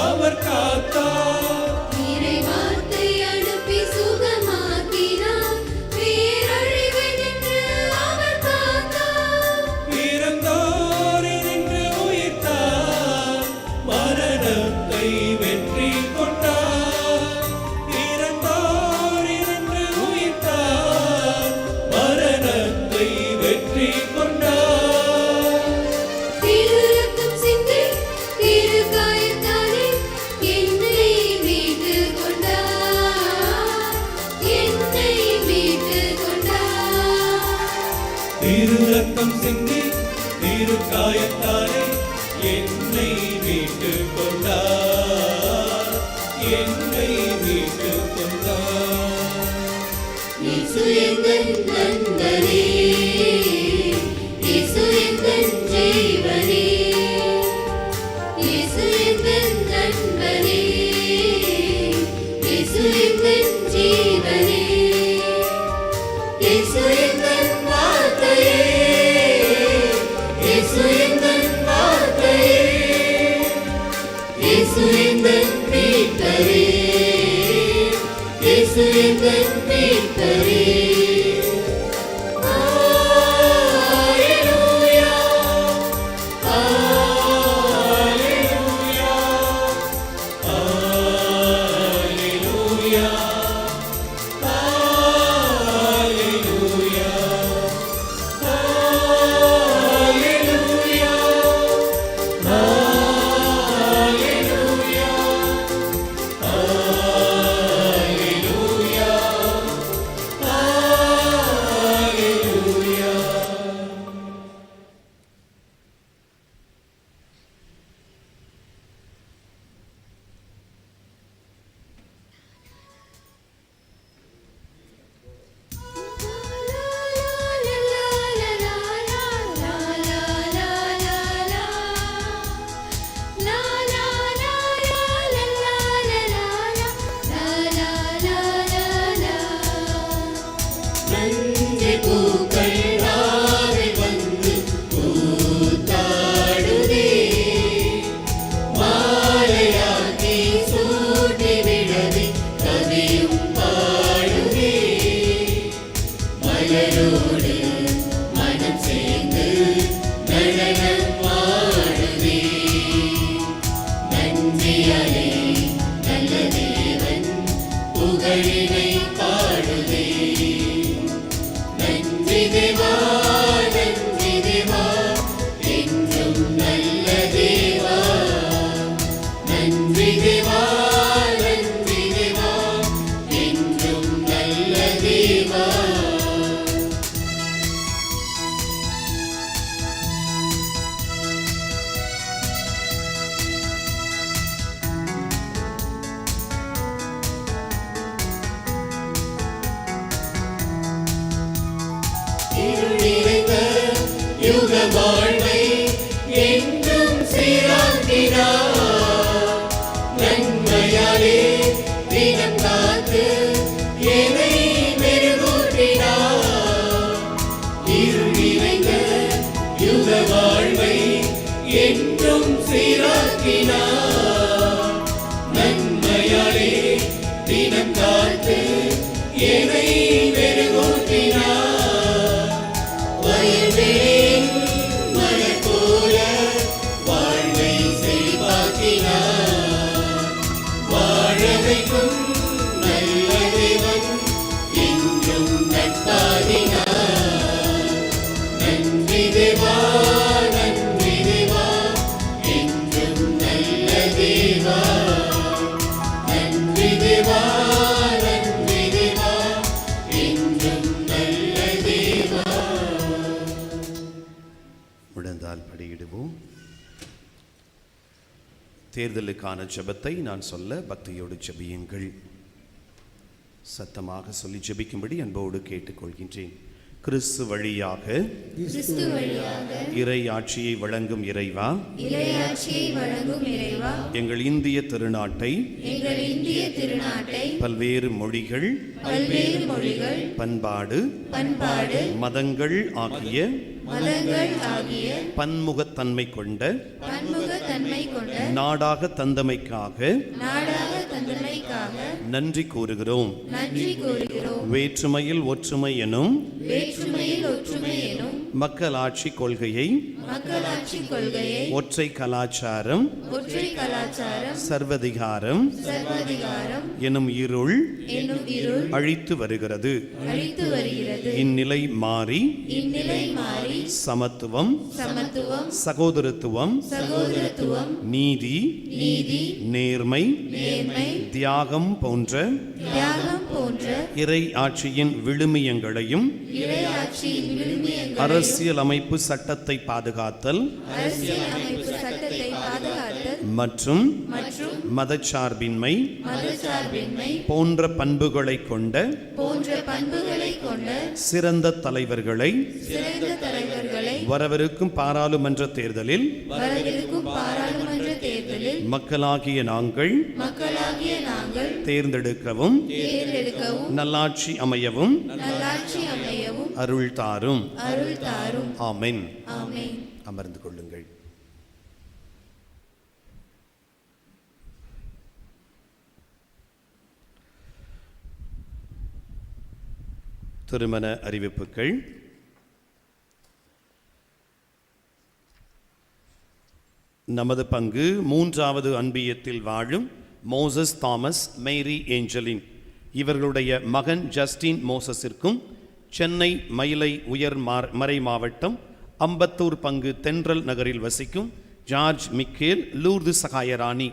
அவர் காத்தார். இறை வார்த்தை அனுப்பி சுகமாக்கினார், பேரழிவினின்று அவர் காத்தார். இறந்தோரினின்று உயிர்த்தார், மரணத்தை வெற்றி கொண்டார். இறந்தோரினின்று உயிர்த்தார், மரணத்தை வெற்றி கொண்டார். திரு ரத்தம் சிந்தி, திரு காயத்தாலே என்னை மீட்டுக் கொண்டார், என்னை மீட்டுக் கொண்டார். திரு ரத்தம் சிந்தி, திரு காயத்தாலே என்னை மீட்டுக் கொண்டார், என்னை மீட்டுக் கொண்டார். இயேசு எந்தன் நண்பனே, இயேசு எந்தன் ஜீவனே இயேசு எந்தன் நண்பனே இயேசு எந்தன் ஜீவனே இயேசு எந்தன் வார்த்தையே இயேசு எந்தன் வார்த்தையே இயேசு எந்தன் மீட்பரே இயேசு எந்தன் மீட்பரே வாழ்வை என்றும் சீராக்கினார் நன்மையாலே தினம் காத்து என்னை மெருகூட்டினார் இருள் நிறைந்த யுக வாழ்வை என்றும் சீராக்கினார் நன்மையாலே தினம் காத்து என்னை மெருகூட்டினார் படியிடுவோம். தேர்தலுக்கான ஜெபத்தை நான் சொல்ல பக்தியோடு ஜெபியுங்கள். சத்தமாக சொல்லி ஜெபிக்கும்படி அன்போடு கேட்டுக்கொள்கின்றேன். கிறிஸ்து வழியாக இறை ஆட்சியை வழங்கும் இறைவா, எங்கள் இந்திய திருநாட்டை பல்வேறு மொழிகள் பண்பாடு மதங்கள் ஆகிய பன்முகத்தன்மை கொண்ட நாடாக தந்தமைக்காக நன்றி கூறுகிறோம். வேற்றுமையில் ஒற்றுமை எனும் மக்களாட்சி கொள்கையை ஒற்றை கலாச்சாரம் சர்வதிகாரம் எனும் இருள் அழித்து வருகிறது. இந்நிலை மாறி சமத்துவம் சகோதரத்துவம் நீதி நேர்மை தியாகம் போன்ற இறை ஆட்சியின் விழுமியங்களையும் அரசியல் அமைப்பு சட்டத்தை பாதுகாத்தல் மற்றும் மதச்சார்பின்மை போன்ற பண்புகளை கொண்ட சிறந்த தலைவர்களை வரவிருக்கும் பாராளுமன்ற தேர்தலில் மக்களாகிய நாங்கள் தேர்ந்தெடுக்கவும் நல்லாட்சி அமையவும் அருள் தாரும். ஆமென். அமர்ந்து கொள்ளுங்கள். திருமண அறிவிப்புகள். நமது பங்கு 3வது அன்பியத்தில் வாழும் மோசஸ் தாமஸ் மேரி ஏஞ்சலின் இவர்களுடைய மகன் ஜஸ்டின் மோசஸிற்கும் சென்னை மயிலை உயர் மறை மாவட்டம் அம்பத்தூர் பங்கு தென்றல் நகரில் வசிக்கும் ஜார்ஜ் மிக்கேல் லூர்து சகாயராணி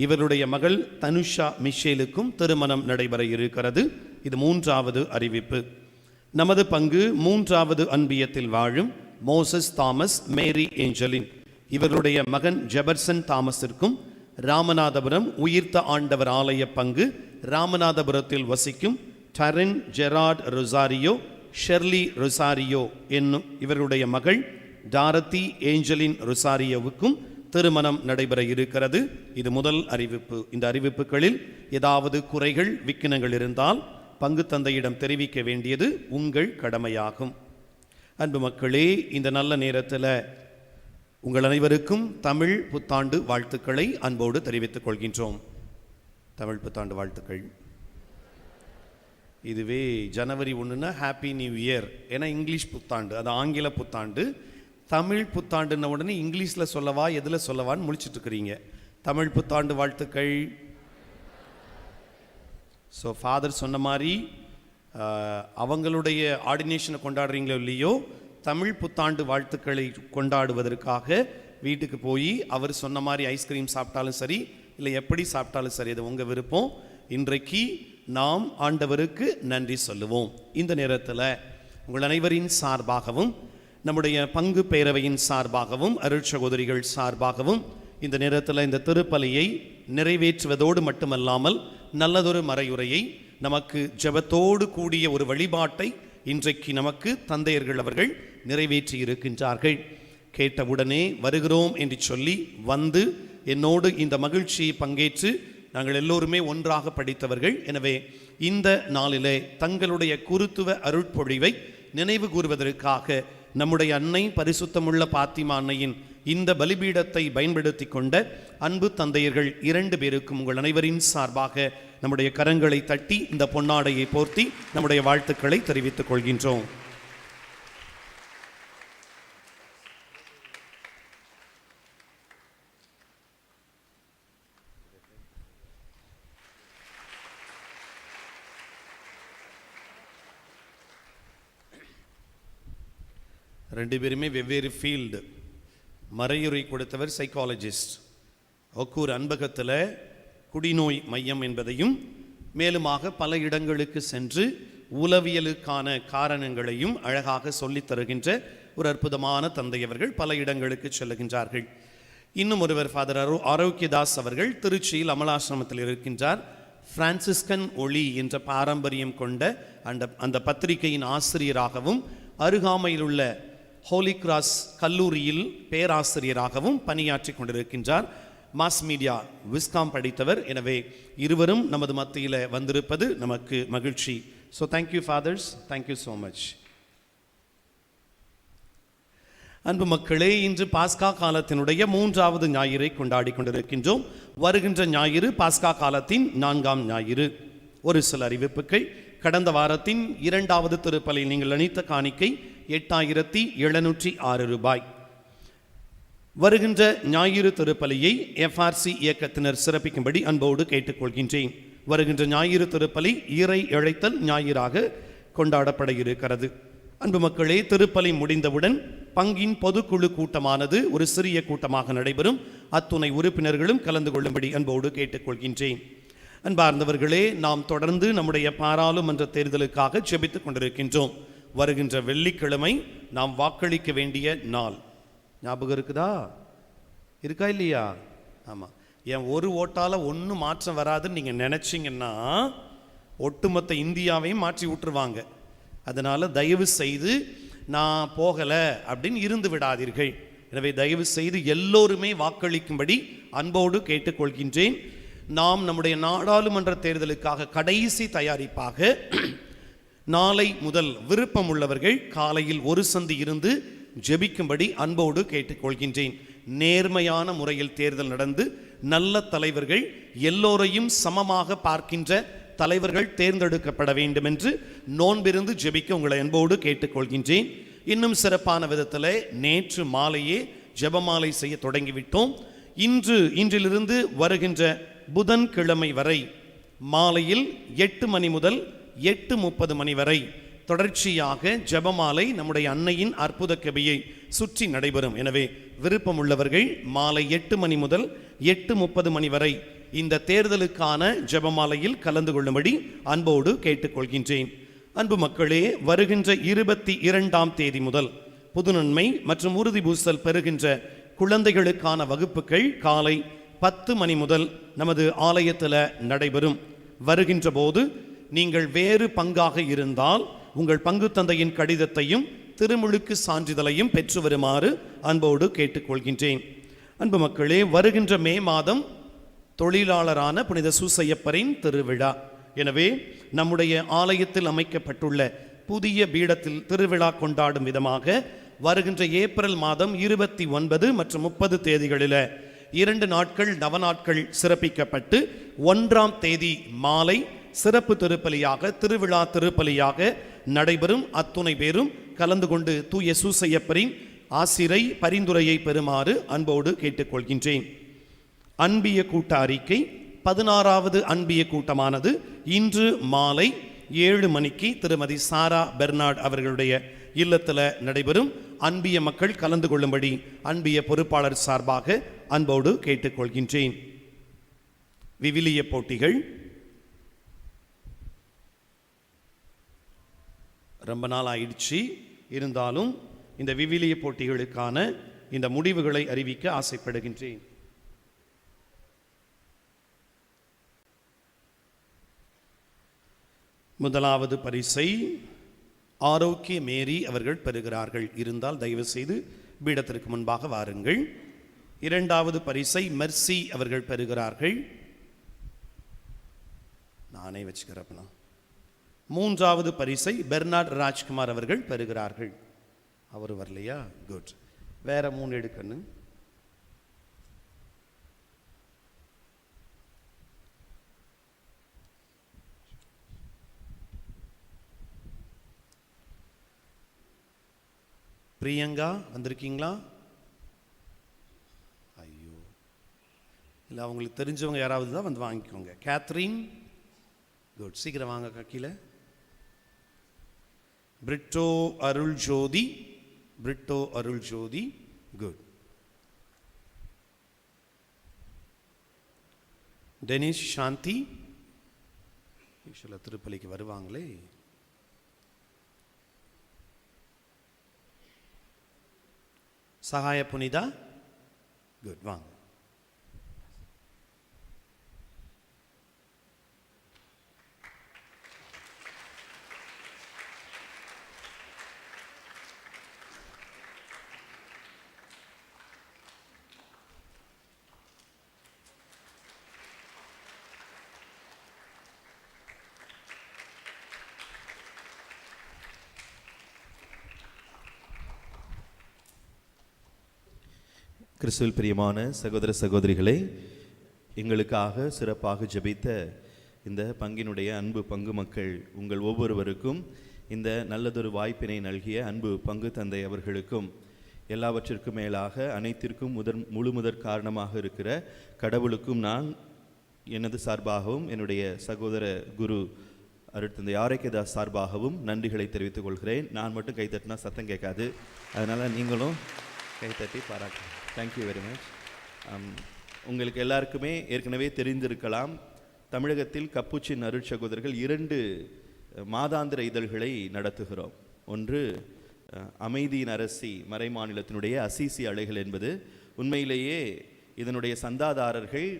இவருடைய மகள் தனுஷா மிஷேலுக்கும் திருமணம் நடைபெற இருக்கிறது. இது 3வது அறிவிப்பு. நமது பங்கு 3வது அன்பியத்தில் வாழும் மோசஸ் தாமஸ் மேரி ஏஞ்சலின் இவர்களுடைய மகன் ஜெபர்சன் தாமஸிற்கும் ராமநாதபுரம் உயிர்த்த ஆண்டவர் ஆலய பங்கு ராமநாதபுரத்தில் வசிக்கும் டரின் ஜெரார்ட் ரொசாரியோ ஷெர்லி ரொசாரியோ என்னும் இவர்களுடைய மகள் டாரத்தி ஏஞ்சலின் ரொசாரியோவுக்கும் திருமணம் நடைபெற இருக்கிறது. இது முதல் அறிவிப்பு. இந்த அறிவிப்புகளில் ஏதாவது குறைகள் விக்கினங்கள் இருந்தால் பங்கு தந்தையிடம் தெரிவிக்க வேண்டியது உங்கள் கடமையாகும். அன்பு மக்களே, இந்த நல்ல நேரத்தில் உங்கள் அனைவருக்கும் தமிழ் புத்தாண்டு வாழ்த்துக்களை அன்போடு தெரிவித்துக் கொள்கின்றோம். தமிழ் புத்தாண்டு வாழ்த்துக்கள். இதுவே ஜனவரி 1ன்னா ஹாப்பி நியூ இயர், ஏன்னா இங்கிலீஷ் புத்தாண்டு, அது ஆங்கில புத்தாண்டு. தமிழ் புத்தாண்டுன்ன உடனே இங்கிலீஷில் சொல்லவா எதில் சொல்லவான்னு முழிச்சிட்டு இருக்கிறீங்க. தமிழ் புத்தாண்டு வாழ்த்துக்கள். ஸோ ஃபாதர் சொன்ன மாதிரி அவங்களுடைய ஆர்டினேஷனை கொண்டாடுறீங்களோ இல்லையோ, தமிழ் புத்தாண்டு வாழ்த்துக்களை கொண்டாடுவதற்காக வீட்டுக்கு போய் அவர் சொன்ன மாதிரி ஐஸ்கிரீம் சாப்பிட்டாலும் சரி, இல்லை எப்படி சாப்பிட்டாலும் சரி, அது உங்கள் விருப்பம். இன்றைக்கு நாம் ஆண்டவருக்கு நன்றி சொல்லுவோம். இந்த நேரத்தில் உங்கள் அனைவரின் சார்பாகவும் நம்முடைய பங்கு பேரவையின் சார்பாகவும் அருள் சகோதரிகள் சார்பாகவும் இந்த நேரத்தில் இந்த திருப்பலியை நிறைவேற்றுவதோடு மட்டுமல்லாமல் நல்லதொரு மறையுரையை, நமக்கு ஜெபத்தோடு கூடிய ஒரு வழிபாட்டை இன்றைக்கு நமக்கு தந்தையர்கள் அவர்கள் நிறைவேற்றி இருக்கின்றார்கள். கேட்டவுடனே வருகிறோம் என்று சொல்லி வந்து என்னோடு இந்த மகிழ்ச்சியை பங்கேற்று நாங்கள் எல்லோருமே ஒன்றாக படித்தவர்கள். எனவே இந்த நாளிலே தங்களுடைய குருத்துவ அருட்பொழிவை நினைவு கூறுவதற்காக நம்முடைய அன்னை பரிசுத்தமுள்ள பாத்திமா அன்னையின் இந்த பலிபீடத்தை பயன்படுத்தி கொண்ட அன்பு தந்தையர்கள் 2 பேருக்கும் உங்கள் அனைவரின் சார்பாக நம்முடைய கரங்களை தட்டி இந்த பொன்னாடையை போர்த்தி நம்முடைய வாழ்த்துக்களை தெரிவித்துக் கொள்கின்றோம். ரெண்டு பேருமே வெவ்வேறு ஃபீல்டு. மறையுரை கொடுத்தவர் சைக்காலஜிஸ்ட், ஒக்கூர் அன்பகத்தில் குடிநோய் மையம் என்பதையும் மேலுமாக பல இடங்களுக்கு சென்று உளவியலுக்கான காரணங்களையும் அழகாக சொல்லித் தருகின்ற ஒரு அற்புதமான தந்தையவர்கள் பல இடங்களுக்கு செல்லுகின்றார்கள். இன்னும் ஒருவர் ஃபாதர் ஆரோக்கியதாஸ் அவர்கள் திருச்சியில் அமலாசிரமத்தில் இருக்கின்றார். பிரான்சிஸ்கன் ஒளி என்ற பாரம்பரியம் கொண்ட அந்த பத்திரிகையின் ஆசிரியராகவும் அருகாமையில் உள்ள ஹோலி கிராஸ் கல்லூரியில் பேராசிரியராகவும் பணியாற்றி கொண்டிருக்கின்றார். மாஸ் மீடியா விஸ்காம் படித்தவர். எனவே இருவரும் நமது மத்தியில் வந்திருப்பது நமக்கு மகிழ்ச்சி. So thank you fathers, thank you so much. அன்பு மக்களே, இன்று பாஸ்கா காலத்தினுடைய 3வது ஞாயிறை கொண்டாடி கொண்டிருக்கின்றோம். வருகின்ற ஞாயிறு பாஸ்கா காலத்தின் 4ஆம் ஞாயிறு. ஒரு சில அறிவிப்புகள். கடந்த வாரத்தின் 2வது திருப்பலியில் நீங்கள் அளித்த காணிக்கை 8706 ரூபாய். வருகின்ற ஞாயிறு திருப்பலியை FRC இயக்கத்தினர் சிறப்பிக்கும்படி அன்போடு கேட்டுக்கொள்கின்றேன். வருகின்ற ஞாயிறு திருப்பலி இறை இழைத்தல் ஞாயிறாக கொண்டாடப்பட இருக்கிறது. அன்பு மக்களே, திருப்பலி முடிந்தவுடன் பங்கின் பொதுக்குழு கூட்டமானது ஒரு சிறிய கூட்டமாக நடைபெறும். அத்துணை உறுப்பினர்களும் கலந்து கொள்ளும்படி அன்போடு கேட்டுக்கொள்கின்றேன். அன்பார்ந்தவர்களே, நாம் தொடர்ந்து நம்முடைய பாராளுமன்ற தேர்தலுக்காக ஜெபித்துக் கொண்டிருக்கின்றோம். வருகின்ற வெள்ளிக்கிழமை நாம் வாக்களிக்க வேண்டிய நாள். ஞாபகம் இருக்குதா? இருக்கா இல்லையா? ஆமாம். என் ஒரு ஓட்டால் ஒன்றும் மாற்றம் வராதுன்னு நீங்கள் நினச்சிங்கன்னா ஒட்டுமொத்த இந்தியாவையும் மாற்றி விட்டுருவாங்க. அதனால் தயவு செய்து நான் போகலை அப்படின்னு இருந்து விடாதீர்கள். எனவே தயவு செய்து எல்லோருமே வாக்களிக்கும்படி அன்போடு கேட்டுக்கொள்கின்றேன். நாம் நம்முடைய நாடாளுமன்ற தேர்தலுக்காக கடைசி தயாரிப்பாக நாளை முதல் விருப்பம் உள்ளவர்கள் காலையில் ஒரு சந்தி இருந்து ஜெபிக்கும்படி அன்போடு கேட்டுக்கொள்கின்றேன். நேர்மையான முறையில் தேர்தல் நடந்து நல்ல தலைவர்கள், எல்லோரையும் சமமாக பார்க்கின்ற தலைவர்கள் தேர்ந்தெடுக்கப்பட வேண்டும் என்று நோன்பிருந்து ஜெபிக்க உங்களை அன்போடு கேட்டுக்கொள்கின்றேன். இன்னும் சிறப்பான விதத்தில் நேற்று மாலையே ஜெபமாலை செய்ய தொடங்கிவிட்டோம். இன்றிலிருந்து வருகின்ற புதன்கிழமை வரை மாலையில் 8 மணி முதல் 8:30 மணி வரை தொடர்ச்சியாக ஜெபமாலை நம்முடைய அன்னையின் அற்புத கெபியை சுற்றி நடைபெறும். எனவே விருப்பம் உள்ளவர்கள் மாலை 8 மணி முதல் 8:30 மணி வரை இந்த தேர்தலுக்கான ஜெபமாலையில் கலந்து கொள்ளும்படி அன்போடு கேட்டுக்கொள்கின்றேன். அன்பு மக்களே, வருகின்ற 22ஆம் தேதி முதல் புதுநன்மை மற்றும் உறுதி பூசல் பெறுகின்ற குழந்தைகளுக்கான வகுப்புகள் காலை 10 மணி முதல் நமது ஆலயத்தில் நடைபெறும். வருகின்ற போது நீங்கள் வேறு பங்காக இருந்தால் உங்கள் பங்கு தந்தையின் கடிதத்தையும் திருமுழுக்கு சான்றிதழையும் பெற்று வருமாறு அன்போடு கேட்டுக்கொள்கின்றேன். அன்பு மக்களே, வருகின்ற மே மாதம் தொழிலாளரான புனித சூசையப்பரின் திருவிழா. எனவே நம்முடைய ஆலயத்தில் அமைக்கப்பட்டுள்ள புதிய பீடத்தில் திருவிழா கொண்டாடும் விதமாக வருகின்ற ஏப்ரல் மாதம் 29 மற்றும் 30 தேதிகளில் 2 நாட்கள் நவநாட்கள் சிறப்பிக்கப்பட்டு 1ஆம் தேதி மாலை சிறப்பு திருப்பலியாக திருவிழா திருப்பலியாக நடைபெறும். அத்துணை பேரும் கலந்து கொண்டு தூய சூசையப்பரின் ஆசிரை பரிந்துரையை பெறுமாறு அன்போடு கேட்டுக்கொள்கின்றேன். அன்பிய கூட்ட அறிக்கை 16வது அன்பிய கூட்டமானது இன்று மாலை 7 மணிக்கு திருமதி சாரா பெர்னார்ட் அவர்களுடைய இல்லத்தில் நடைபெறும். அன்பிய மக்கள் கலந்து கொள்ளும்படி அன்பிய பொறுப்பாளர் சார்பாக அன்போடு கேட்டுக்கொள்கின்றேன். விவிலிய போட்டிகள் ரொம்ப நாள் ஆயிடுச்சு. இருந்தாலும் இந்த விவிலிய போட்டிகளுக்கான இந்த முடிவுகளை அறிவிக்க ஆசைப்படுகின்றேன். முதலாவது பரிசை ஆரோக்கிய மேரி அவர்கள் பெறுகிறார்கள். இருந்தால் தயவு செய்து பீடத்திற்கு முன்பாக வாருங்கள். 2வது பரிசை மெர்சி அவர்கள் பெறுகிறார்கள். நானே வச்சுக்கிறப்பனா. 3வது பரிசை பெர்னார்ட் ராஜ்குமார் அவர்கள் பெறுகிறார்கள். அவர் வரலையா? குட். வேற 3 எடுக்கணும். பிரியங்கா வந்திருக்கீங்களா? ஐயோ, இல்லை, அவங்களுக்கு தெரிஞ்சவங்க யாராவது தான் வந்து வாங்கிக்கோங்க. கேத்ரின், குட், சீக்கிரம் வாங்க கீழே. பிரிட்டோ அருள் ஜோதி, பிரிட்டோ அருள் ஜோதி, குட். டெனிஷ் சாந்தி, யூஸ்வலாக திருப்பலிக்கு வருவாங்களே. சகாய புனிதா, குட், வாங்க. கிறிஸ்துவில் பிரியமான சகோதர சகோதரிகளே, எங்களுக்காக சிறப்பாக ஜெபித்த இந்த பங்கினுடைய அன்பு பங்கு மக்கள் உங்கள் ஒவ்வொருவருக்கும் இந்த நல்லதொரு வாய்ப்பினை நல்கிய அன்பு பங்கு தந்தை அவர்களுக்கும் எல்லாவற்றிற்கும் மேலாக அனைத்திற்கும் முழுமுதற் காரணமாக இருக்கிற கடவுளுக்கும் நான் எனது சார்பாகவும் என்னுடைய சகோதர குரு அருட்தந்தை ஆரோக்கியதாஸ் சார்பாகவும் நன்றிகளை தெரிவித்துக் கொள்கிறேன். நான் மட்டும் கைத்தட்டினா சத்தம் கேட்காது, அதனால் நீங்களும் கைத்தட்டி பாராட்டு. Thank you very much. உங்களுக்கு எல்லாருக்குமே ஏற்கனவே தெரிந்திருக்கலாம், தமிழகத்தில் கப்புச்சின் அருட்சகோதரர்கள் 2 மாதாந்திர இதழ்களை நடத்துகிறோம். ஒன்று அமைதியின் அரசி மறை மாநிலத்தினுடைய அசிசி அலைகள் என்பது. உண்மையிலேயே இதனுடைய சந்தாதாரர்கள்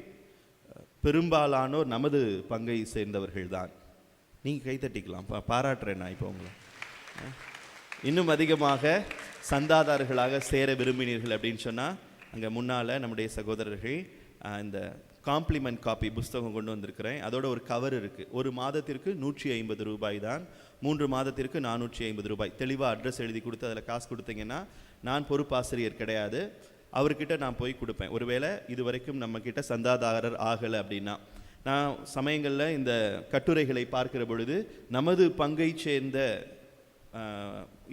பெரும்பாலானோர் நமது பங்கை சேர்ந்தவர்கள் தான். நீங்கள் கைத்தட்டிக்கலாம், பாராட்டுறேன் நான் இப்போ உங்களை. இன்னும் அதிகமாக சந்தாதாரர்களாக சேர விரும்பினீர்கள் அப்படின்னு சொன்னால் அங்கே முன்னால் நம்முடைய சகோதரர்கள் இந்த காம்ப்ளிமெண்ட் காப்பி புஸ்தகம் கொண்டு வந்திருக்கிறேன். அதோட ஒரு கவர் இருக்குது. ஒரு மாதத்திற்கு 150 ரூபாய் தான், 3 மாதத்திற்கு 450 ரூபாய். தெளிவாக அட்ரஸ் எழுதி கொடுத்து அதில் காசு கொடுத்தீங்கன்னா நான் பொறுப்பாசிரியர் கிடையாது, அவர்கிட்ட நான் போய் கொடுப்பேன். ஒருவேளை இது வரைக்கும் நம்மக்கிட்ட சந்தாதாரர் ஆகலை அப்படின்னா, நான் சமயங்களில் இந்த கட்டுரைகளை பார்க்கிற பொழுது நமது பங்கை சேர்ந்த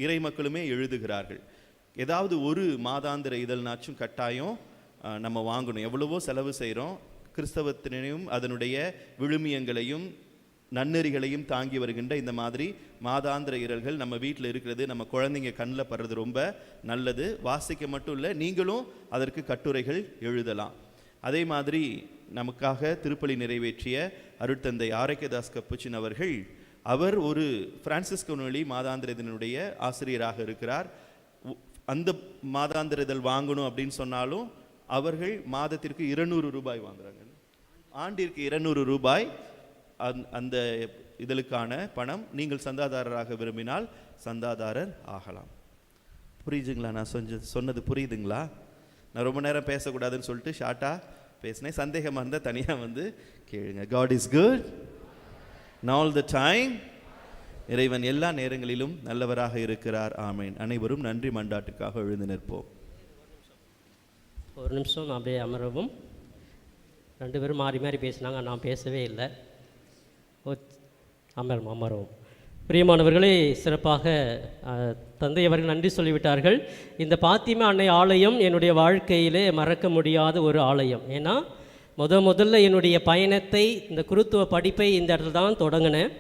இறை மக்களுமே எழுதுகிறார்கள். ஏதாவது ஒரு மாதாந்திர இதழ்னாச்சும் கட்டாயம் நம்ம வாங்கணும். எவ்வளவோ செலவு செய்கிறோம். கிறிஸ்தவத்தினையும் அதனுடைய விழுமியங்களையும் நன்னெறிகளையும் தாங்கி வருகின்ற இந்த மாதிரி மாதாந்திர இதழ்கள் நம்ம வீட்டில் இருக்கிறது, நம்ம குழந்தைங்க கண்ணில் படுறது ரொம்ப நல்லது. வாசிக்க மட்டும் இல்லை, நீங்களும் அதற்கு கட்டுரைகள் எழுதலாம். அதே மாதிரி நமக்காக திருப்பலி நிறைவேற்றிய அருட்தந்தை ஆரோக்கியதாஸ் கப்புச்சின் அவர்கள், அவர் ஒரு பிரான்சிஸ்கோனொலி மாதாந்திர இதனுடைய ஆசிரியராக இருக்கிறார். அந்த மாதாந்திர இதழ் வாங்கணும் அப்படின்னு சொன்னாலும் அவர்கள் மாதத்திற்கு 200 ரூபாய் வாங்குறாங்க, ஆண்டிற்கு 200 ரூபாய். அந்த இதழுக்கான பணம் நீங்கள் சந்தாதாரராக விரும்பினால் சந்தாதாரர் ஆகலாம். புரியுதுங்களா? நான் சொன்னது புரியுதுங்களா? நான் ரொம்ப நேரம் பேசக்கூடாதுன்னு சொல்லிட்டு ஷார்ட்டாக பேசினேன். சந்தேகமாக இருந்தால் தனியாக வந்து கேளுங்க. God is good all the time. இறைவன் எல்லா நேரங்களிலும் நல்லவராக இருக்கிறார். ஆமேன். அனைவரும் நன்றி மண்டாட்டுக்காக எழுந்து நிற்போம். ஒரு நிமிஷம் அப்படியே அமரவும். 2 பேரும் மாறி மாறி பேசினாங்க, நான் பேசவே இல்லை. அமரவும். பிரியமானவர்களே, சிறப்பாக தந்தை அவர்கள் நன்றி சொல்லிவிட்டார்கள். இந்த பாத்திமா அன்னை ஆலயம் என்னுடைய வாழ்க்கையிலே மறக்க முடியாத ஒரு ஆலயம். ஏன்னா முதல்ல என்னுடைய பயணத்தை, இந்த குருத்துவ படிப்பை இந்த இடத்துல தான் தொடங்கினேன்.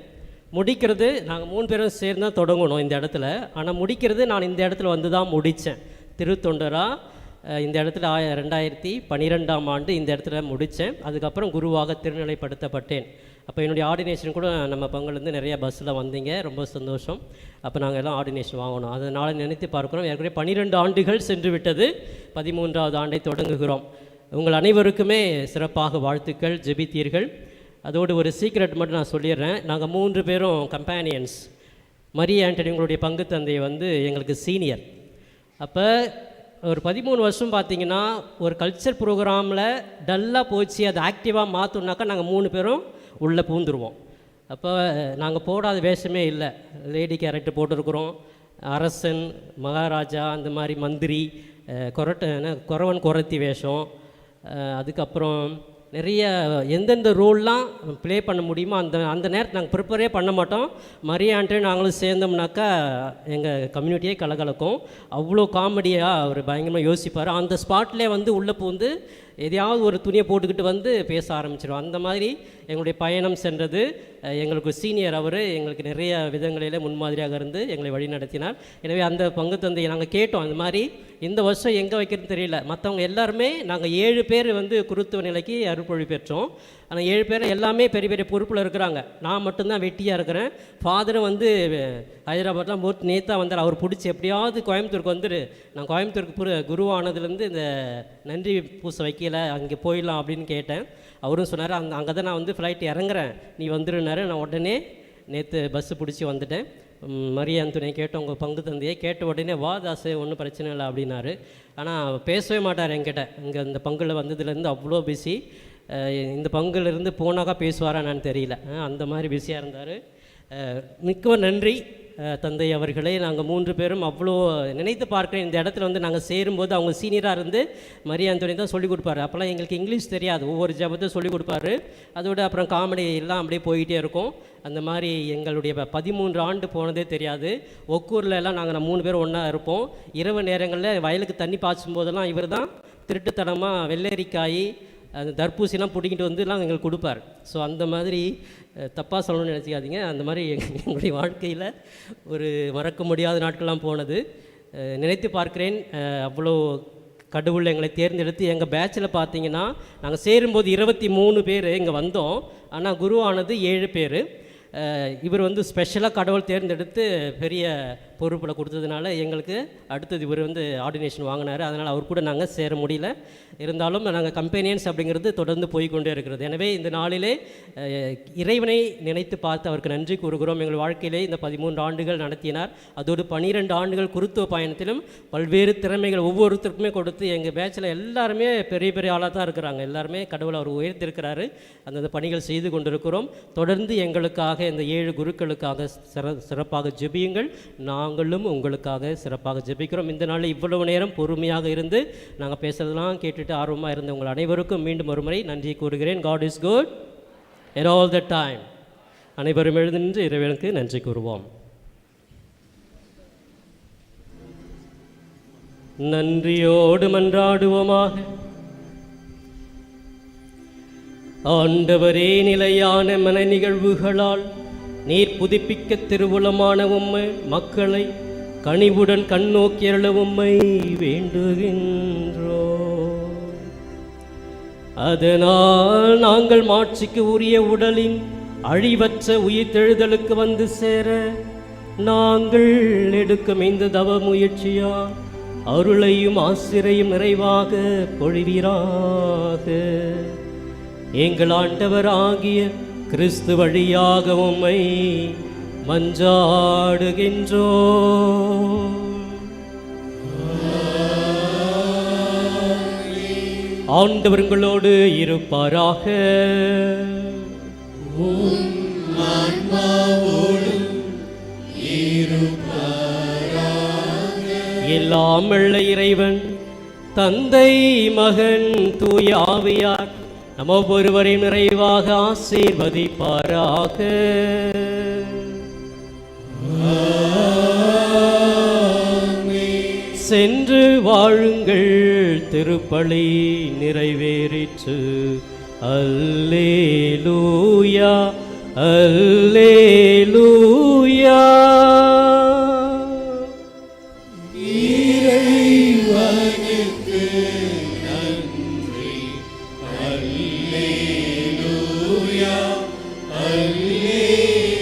முடிக்கிறது நாங்கள் 3 பேரும் சேர்ந்து தான் தொடங்கணும் இந்த இடத்துல. ஆனால் முடிக்கிறது நான் இந்த இடத்துல வந்து தான் முடித்தேன். திருத்தொண்டராக இந்த இடத்துல 2012ஆம் ஆண்டு இந்த இடத்துல முடித்தேன். அதுக்கப்புறம் குருவாக திருநிலைப்படுத்தப்பட்டேன். அப்போ என்னுடைய ஆர்டினேஷன் கூட நம்ம பங்குலேருந்து நிறையா பஸ்ஸில் வந்தீங்க, ரொம்ப சந்தோஷம். அப்போ நாங்கள் எல்லாம் ஆர்டினேஷன் வாங்கணும். அதனால் நினைத்து பார்க்குறோம். ஏற்கனவே 12 ஆண்டுகள் சென்று விட்டது, 13வது ஆண்டை தொடங்குகிறோம். உங்கள் அனைவருக்குமே சிறப்பாக வாழ்த்துக்கள், ஜெபித்தீர்கள். அதோடு ஒரு சீக்ரெட் மட்டும் நான் சொல்லிடுறேன். நாங்கள் 3 பேரும் கம்பேனியன்ஸ். மரி ஆண்டனி உங்களுடைய பங்கு தந்தை வந்து எங்களுக்கு சீனியர். அப்போ ஒரு 13 வருஷம் பார்த்திங்கன்னா ஒரு கல்ச்சர் ப்ரோக்ராமில் டல்லாக போச்சு, அதை ஆக்டிவாக மாற்றணுனாக்கா நாங்கள் 3 பேரும் உள்ளே பூந்துருவோம். அப்போ நாங்கள் போடாத வேஷமே இல்லை. லேடி கேரக்டர் போட்டிருக்கிறோம், அரசன், மகாராஜா, அந்த மாதிரி மந்திரி, குறவன் குறத்தி வேஷம். அதுக்கப்புறம் நிறைய எந்தெந்த ரோல்லாம் ப்ளே பண்ண முடியுமோ அந்த நேரத்தில் நாங்கள் ப்ரிப்பரே பண்ண மாட்டோம். மரியான்ட்டு நாங்களும் சேர்ந்தோம்னாக்கா எங்கள் கம்யூனிட்டியே கலகலக்கும். அவ்வளோ காமெடியாக அவர் பயங்கரமாக யோசிப்பார். அந்த ஸ்பாட்லேயே வந்து உள்ளே பூந்து எதையாவது ஒரு துணியை போட்டுக்கிட்டு வந்து பேச ஆரம்பிச்சிடும். அந்த மாதிரி எங்களுடைய பயணம் சென்றது. எங்களுக்கு சீனியர் அவர், எங்களுக்கு நிறைய விதங்களில் முன்மாதிரியாக இருந்து எங்களை வழி நடத்தினார். எனவே அந்த பங்கு தந்தையை நாங்கள் கேட்டோம், அந்த மாதிரி இந்த வருஷம் எங்கே வைக்கிறதுன்னு தெரியல. மற்றவங்க எல்லாருமே நாங்கள் 7 பேர் வந்து குருத்துவ நிலைக்கு அருள்பொழி பெற்றோம். ஆனால் 7 பேர் எல்லாமே பெரிய பெரிய பொறுப்பில் இருக்கிறாங்க. நான் மட்டும்தான் வெட்டியாக இருக்கிறேன். ஃபாதரும் வந்து ஹைதராபாத்லாம் போட்டு நேத்தாக வந்தார். அவர் பிடிச்சி எப்படியாவது கோயம்புத்தூருக்கு வந்துடு, நான் கோயம்புத்தூருக்கு குருவானதுலேருந்து இந்த நன்றி பூசை வைக்கல, அங்கே போயிடலாம் அப்படின்னு கேட்டேன். அவரும் சொன்னார், அங்கே தான் நான் வந்து ஃப்ளைட் இறங்குறேன், நீ வந்துருன்னாரு. நான் உடனே நேற்று பஸ்ஸு பிடிச்சி வந்துட்டேன். மரியான் துணை கேட்டோம், உங்கள் பங்கு தந்தையை கேட்ட உடனே வா தாசு, ஒன்றும் பிரச்சனை இல்லை அப்படின்னாரு. ஆனால் பேசவே மாட்டார் என்கிட்ட. இங்கே இந்த பங்கில் வந்ததுலேருந்து அவ்வளோ பிஸி. இந்த பங்குலேருந்து போனாக்கா பேசுவாரான்னு தெரியல, அந்த மாதிரி பிஸியாக இருந்தார். மிக்க நன்றி தந்தை அவர்களே. நாங்கள் 3 பேரும் அவ்வளோ நினைத்து பார்க்குறேன். இந்த இடத்துல வந்து நாங்கள் சேரும்போது அவங்க சீனியராக இருந்து மரியான் துணை தான் சொல்லிக் கொடுப்பாரு. அப்போல்லாம் எங்களுக்கு இங்கிலீஷ் தெரியாது, ஒவ்வொரு ஜபத்தையும் சொல்லிக் கொடுப்பாரு. அதோடு அப்புறம் காமெடி எல்லாம் அப்படியே போயிட்டே இருக்கும். அந்த மாதிரி எங்களுடைய 13 ஆண்டு போனதே தெரியாது. ஒக்கூரில் எல்லாம் நாங்கள் 3 பேரும் ஒன்றா இருப்போம். இரவு நேரங்களில் வயலுக்கு தண்ணி பாய்ச்சும் போதெல்லாம் இவர் தான் திருட்டுத்தனமாக வெள்ளரிக்காய், அந்த தர்பூசணிலாம் பிடிக்கிட்டு வந்துலாம் எங்களுக்கு கொடுப்பார். ஸோ அந்த மாதிரி தப்பாக சொல்லணும்னு நினச்சிக்காதீங்க. அந்த மாதிரி எங்களுடைய வாழ்க்கையில் ஒரு மறக்க முடியாத நாட்கள்லாம் போனது. நினைத்து பார்க்கிறேன், அவ்வளோ கடவுள் எங்களை தேர்ந்தெடுத்து. எங்கள் பேட்சில் பார்த்தீங்கன்னா நாங்கள் சேரும்போது 23 பேர் இங்கே வந்தோம். ஆனால் குருவானது 7 பேர். இவர் வந்து ஸ்பெஷலாக கடவுள் தேர்ந்தெடுத்து பெரிய பொறுப்பில் கொடுத்ததுனால எங்களுக்கு அடுத்தது இவர் வந்து ஆர்டினேஷன் வாங்கினார். அதனால் அவர் கூட நாங்கள் சேர முடியல. இருந்தாலும் நாங்கள் கம்பெனியன்ஸ் அப்படிங்கிறது தொடர்ந்து போய்கொண்டே இருக்கிறது. எனவே இந்த நாளிலே இறைவனை நினைத்து பார்த்து அவருக்கு நன்றி கூறுகிறோம். எங்கள் வாழ்க்கையிலே இந்த 13 ஆண்டுகள் நடத்தினார். அதோடு 12 ஆண்டுகள் குருத்துவ பயணத்திலும் பல்வேறு திறமைகள் ஒவ்வொருத்தருக்குமே கொடுத்து எங்கள் பேட்சில் எல்லாருமே பெரிய பெரிய ஆளாக தான் இருக்கிறாங்க. எல்லாருமே கடவுள் அவர் உயர்த்திருக்கிறாரு. அந்த பணிகள் செய்து கொண்டிருக்கிறோம். தொடர்ந்து எங்களுக்காக இந்த 7 குருக்களுக்காக சிறப்பாக ஜெபியுங்கள். நாங்களும் உங்களுக்காக சிறப்பாக ஜெபிக்கிறோம். இந்த நாளில் இவ்வளவு நேரம் பொறுமையாக இருந்து நாங்கள் பேசுறதெல்லாம் கேட்டுட்டு ஆர்வமாக இருந்த உங்கள் அனைவருக்கும் மீண்டும் ஒரு முறை நன்றி கூறுகிறேன். God is good at all the time. அனைவரும் எழுந்து நின்று இறைவனுக்கு நன்றி கூறுவோம். நன்றியோடு மன்றாடுவோமாக. ஆண்டவரே, நிலையான மன நிகழ்வுகளால் நீர் புதுப்பிக்க திருவுளமான உம்மை மக்களை கனிவுடன் கண்ணோக்கி அருள உம்மை வேண்டுகின்றோ. அதனால் நாங்கள் மாட்சிக்கு உரிய உடலின் அழிவற்ற உயிர்த்தெழுதலுக்கு வந்து சேர நாங்கள் எடுக்கும் இந்த தவ முயற்சியா அருளையும் ஆசிரையும் நிறைவாக பொழிவீராக. எங்கள் ஆண்டவர் ஆகிய கிறிஸ்து வழியாக உம்மை மன்றாடுகின்றோ. ஆண்டவர் உங்களோடு இருப்பாராக. எல்லாம் வல்ல இறைவன் தந்தை மகன் தூய ஆவியார் நம்ம ஒவ்வொருவரையும் நிறைவாக ஆசீர்வதிப்பாராக. சென்று வாழுங்கள், திருப்பலி நிறைவேறிற்று. அல்லேலூயா அல்லேலூயா. இறைவனுக்கு நன்றி. அல்லேலூயா அல்லேலூயா.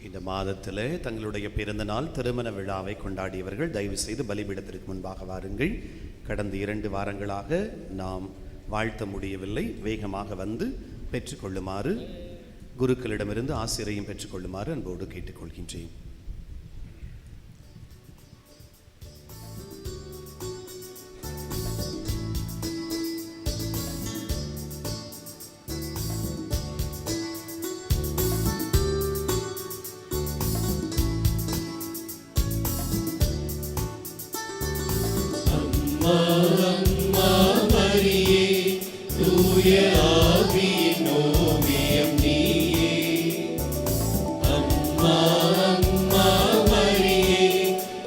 இந்த மாதத்தில் தங்களுடைய பிறந்த நாள் திருமண விழாவை கொண்டாடியவர்கள் தயவு செய்து பலிபீடத்திற்கு முன்பாக வாருங்கள். கடந்த 2 வாரங்களாக நாம் வாழ்த்த முடியவில்லை. வேகமாக வந்து பெற்றுக்கொள்ளுமாறு, குருக்களிடமிருந்து ஆசிரியையும் பெற்றுக்கொள்ளுமாறு அன்போடு கேட்டுக்கொள்கின்றேன். அம்மா மரியே, தூய ஆவியின் ஓவியம் நீயே. அம்மா மரியே,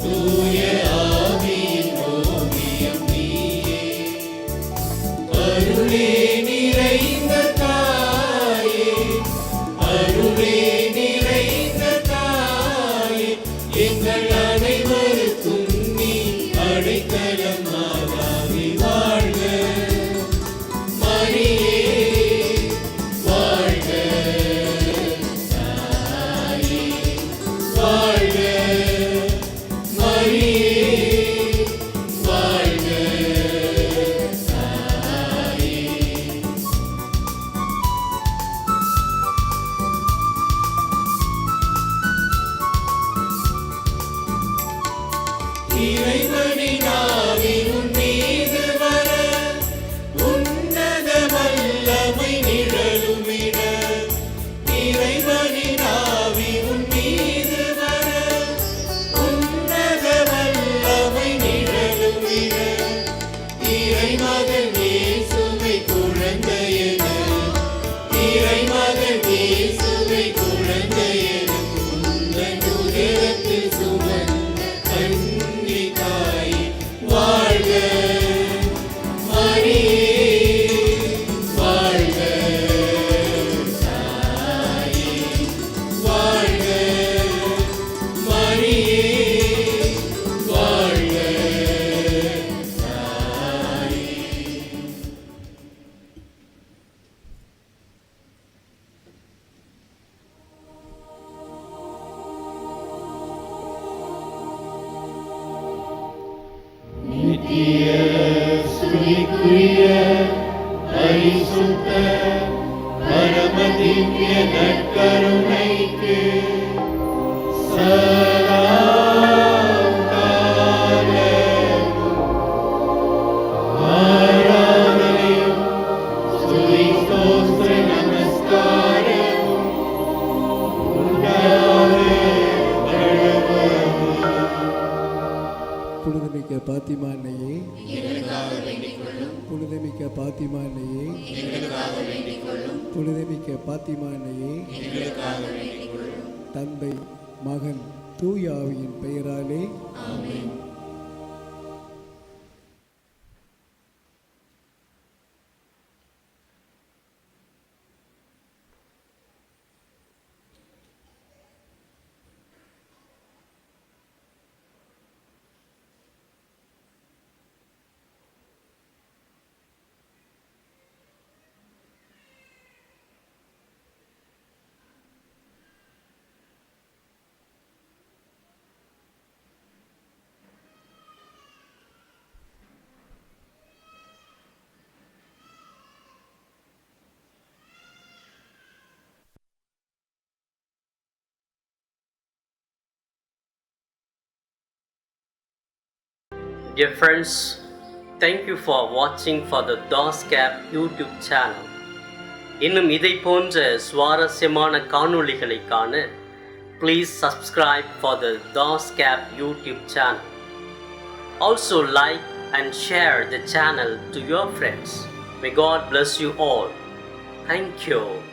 தூய ஆவியின் ஓவியம் நீயே. அருளே நிறைந்த தாயே, அருளே நிறைந்த தாயே, எங்கள் அனைவருக்கும் நீ அடைக்கலம். இறைவனின் ஆவி உன் மீது வர, உன்னத வல்லமை நிழலுமிட. இறைவனின் ஆவி உன் மீது வர, உன்னத வல்லமை நிழலுமிட. இறைமகன் இயேசுவை குழந்தையென, இறைமகன் இயேசுவை குழந்தையென, உந்தன் உதரத்தில் சுமந்த கன்னி தாய் வாழ்க. மரியே வாழ்க, தாயே வாழ்க. மரியே வாழ்க, தாயே. பரிசுத்த பரம திவ்ய நற்கருணைக்கு ஆராதனையும் ஸ்துதி ஸ்தோத்திர நமஸ்காரமும் புனிதமிக்க பாத்திமா அன்னையே, புனிதமிக்க பாத்திமா அன்னையே, புனிதமிக்க பாத்திமா அன்னையே, தந்தை மகன் தூய ஆவியின் பெயராலே Dear friends, thank you for watching for the DOSCAP YouTube channel. இன்னும் இதை போன்ற சுவாரஸ்யமான காணொளிகளை காண please subscribe for the DOSCAP YouTube channel. Also like and share the channel to your friends. May God bless you all. Thank you.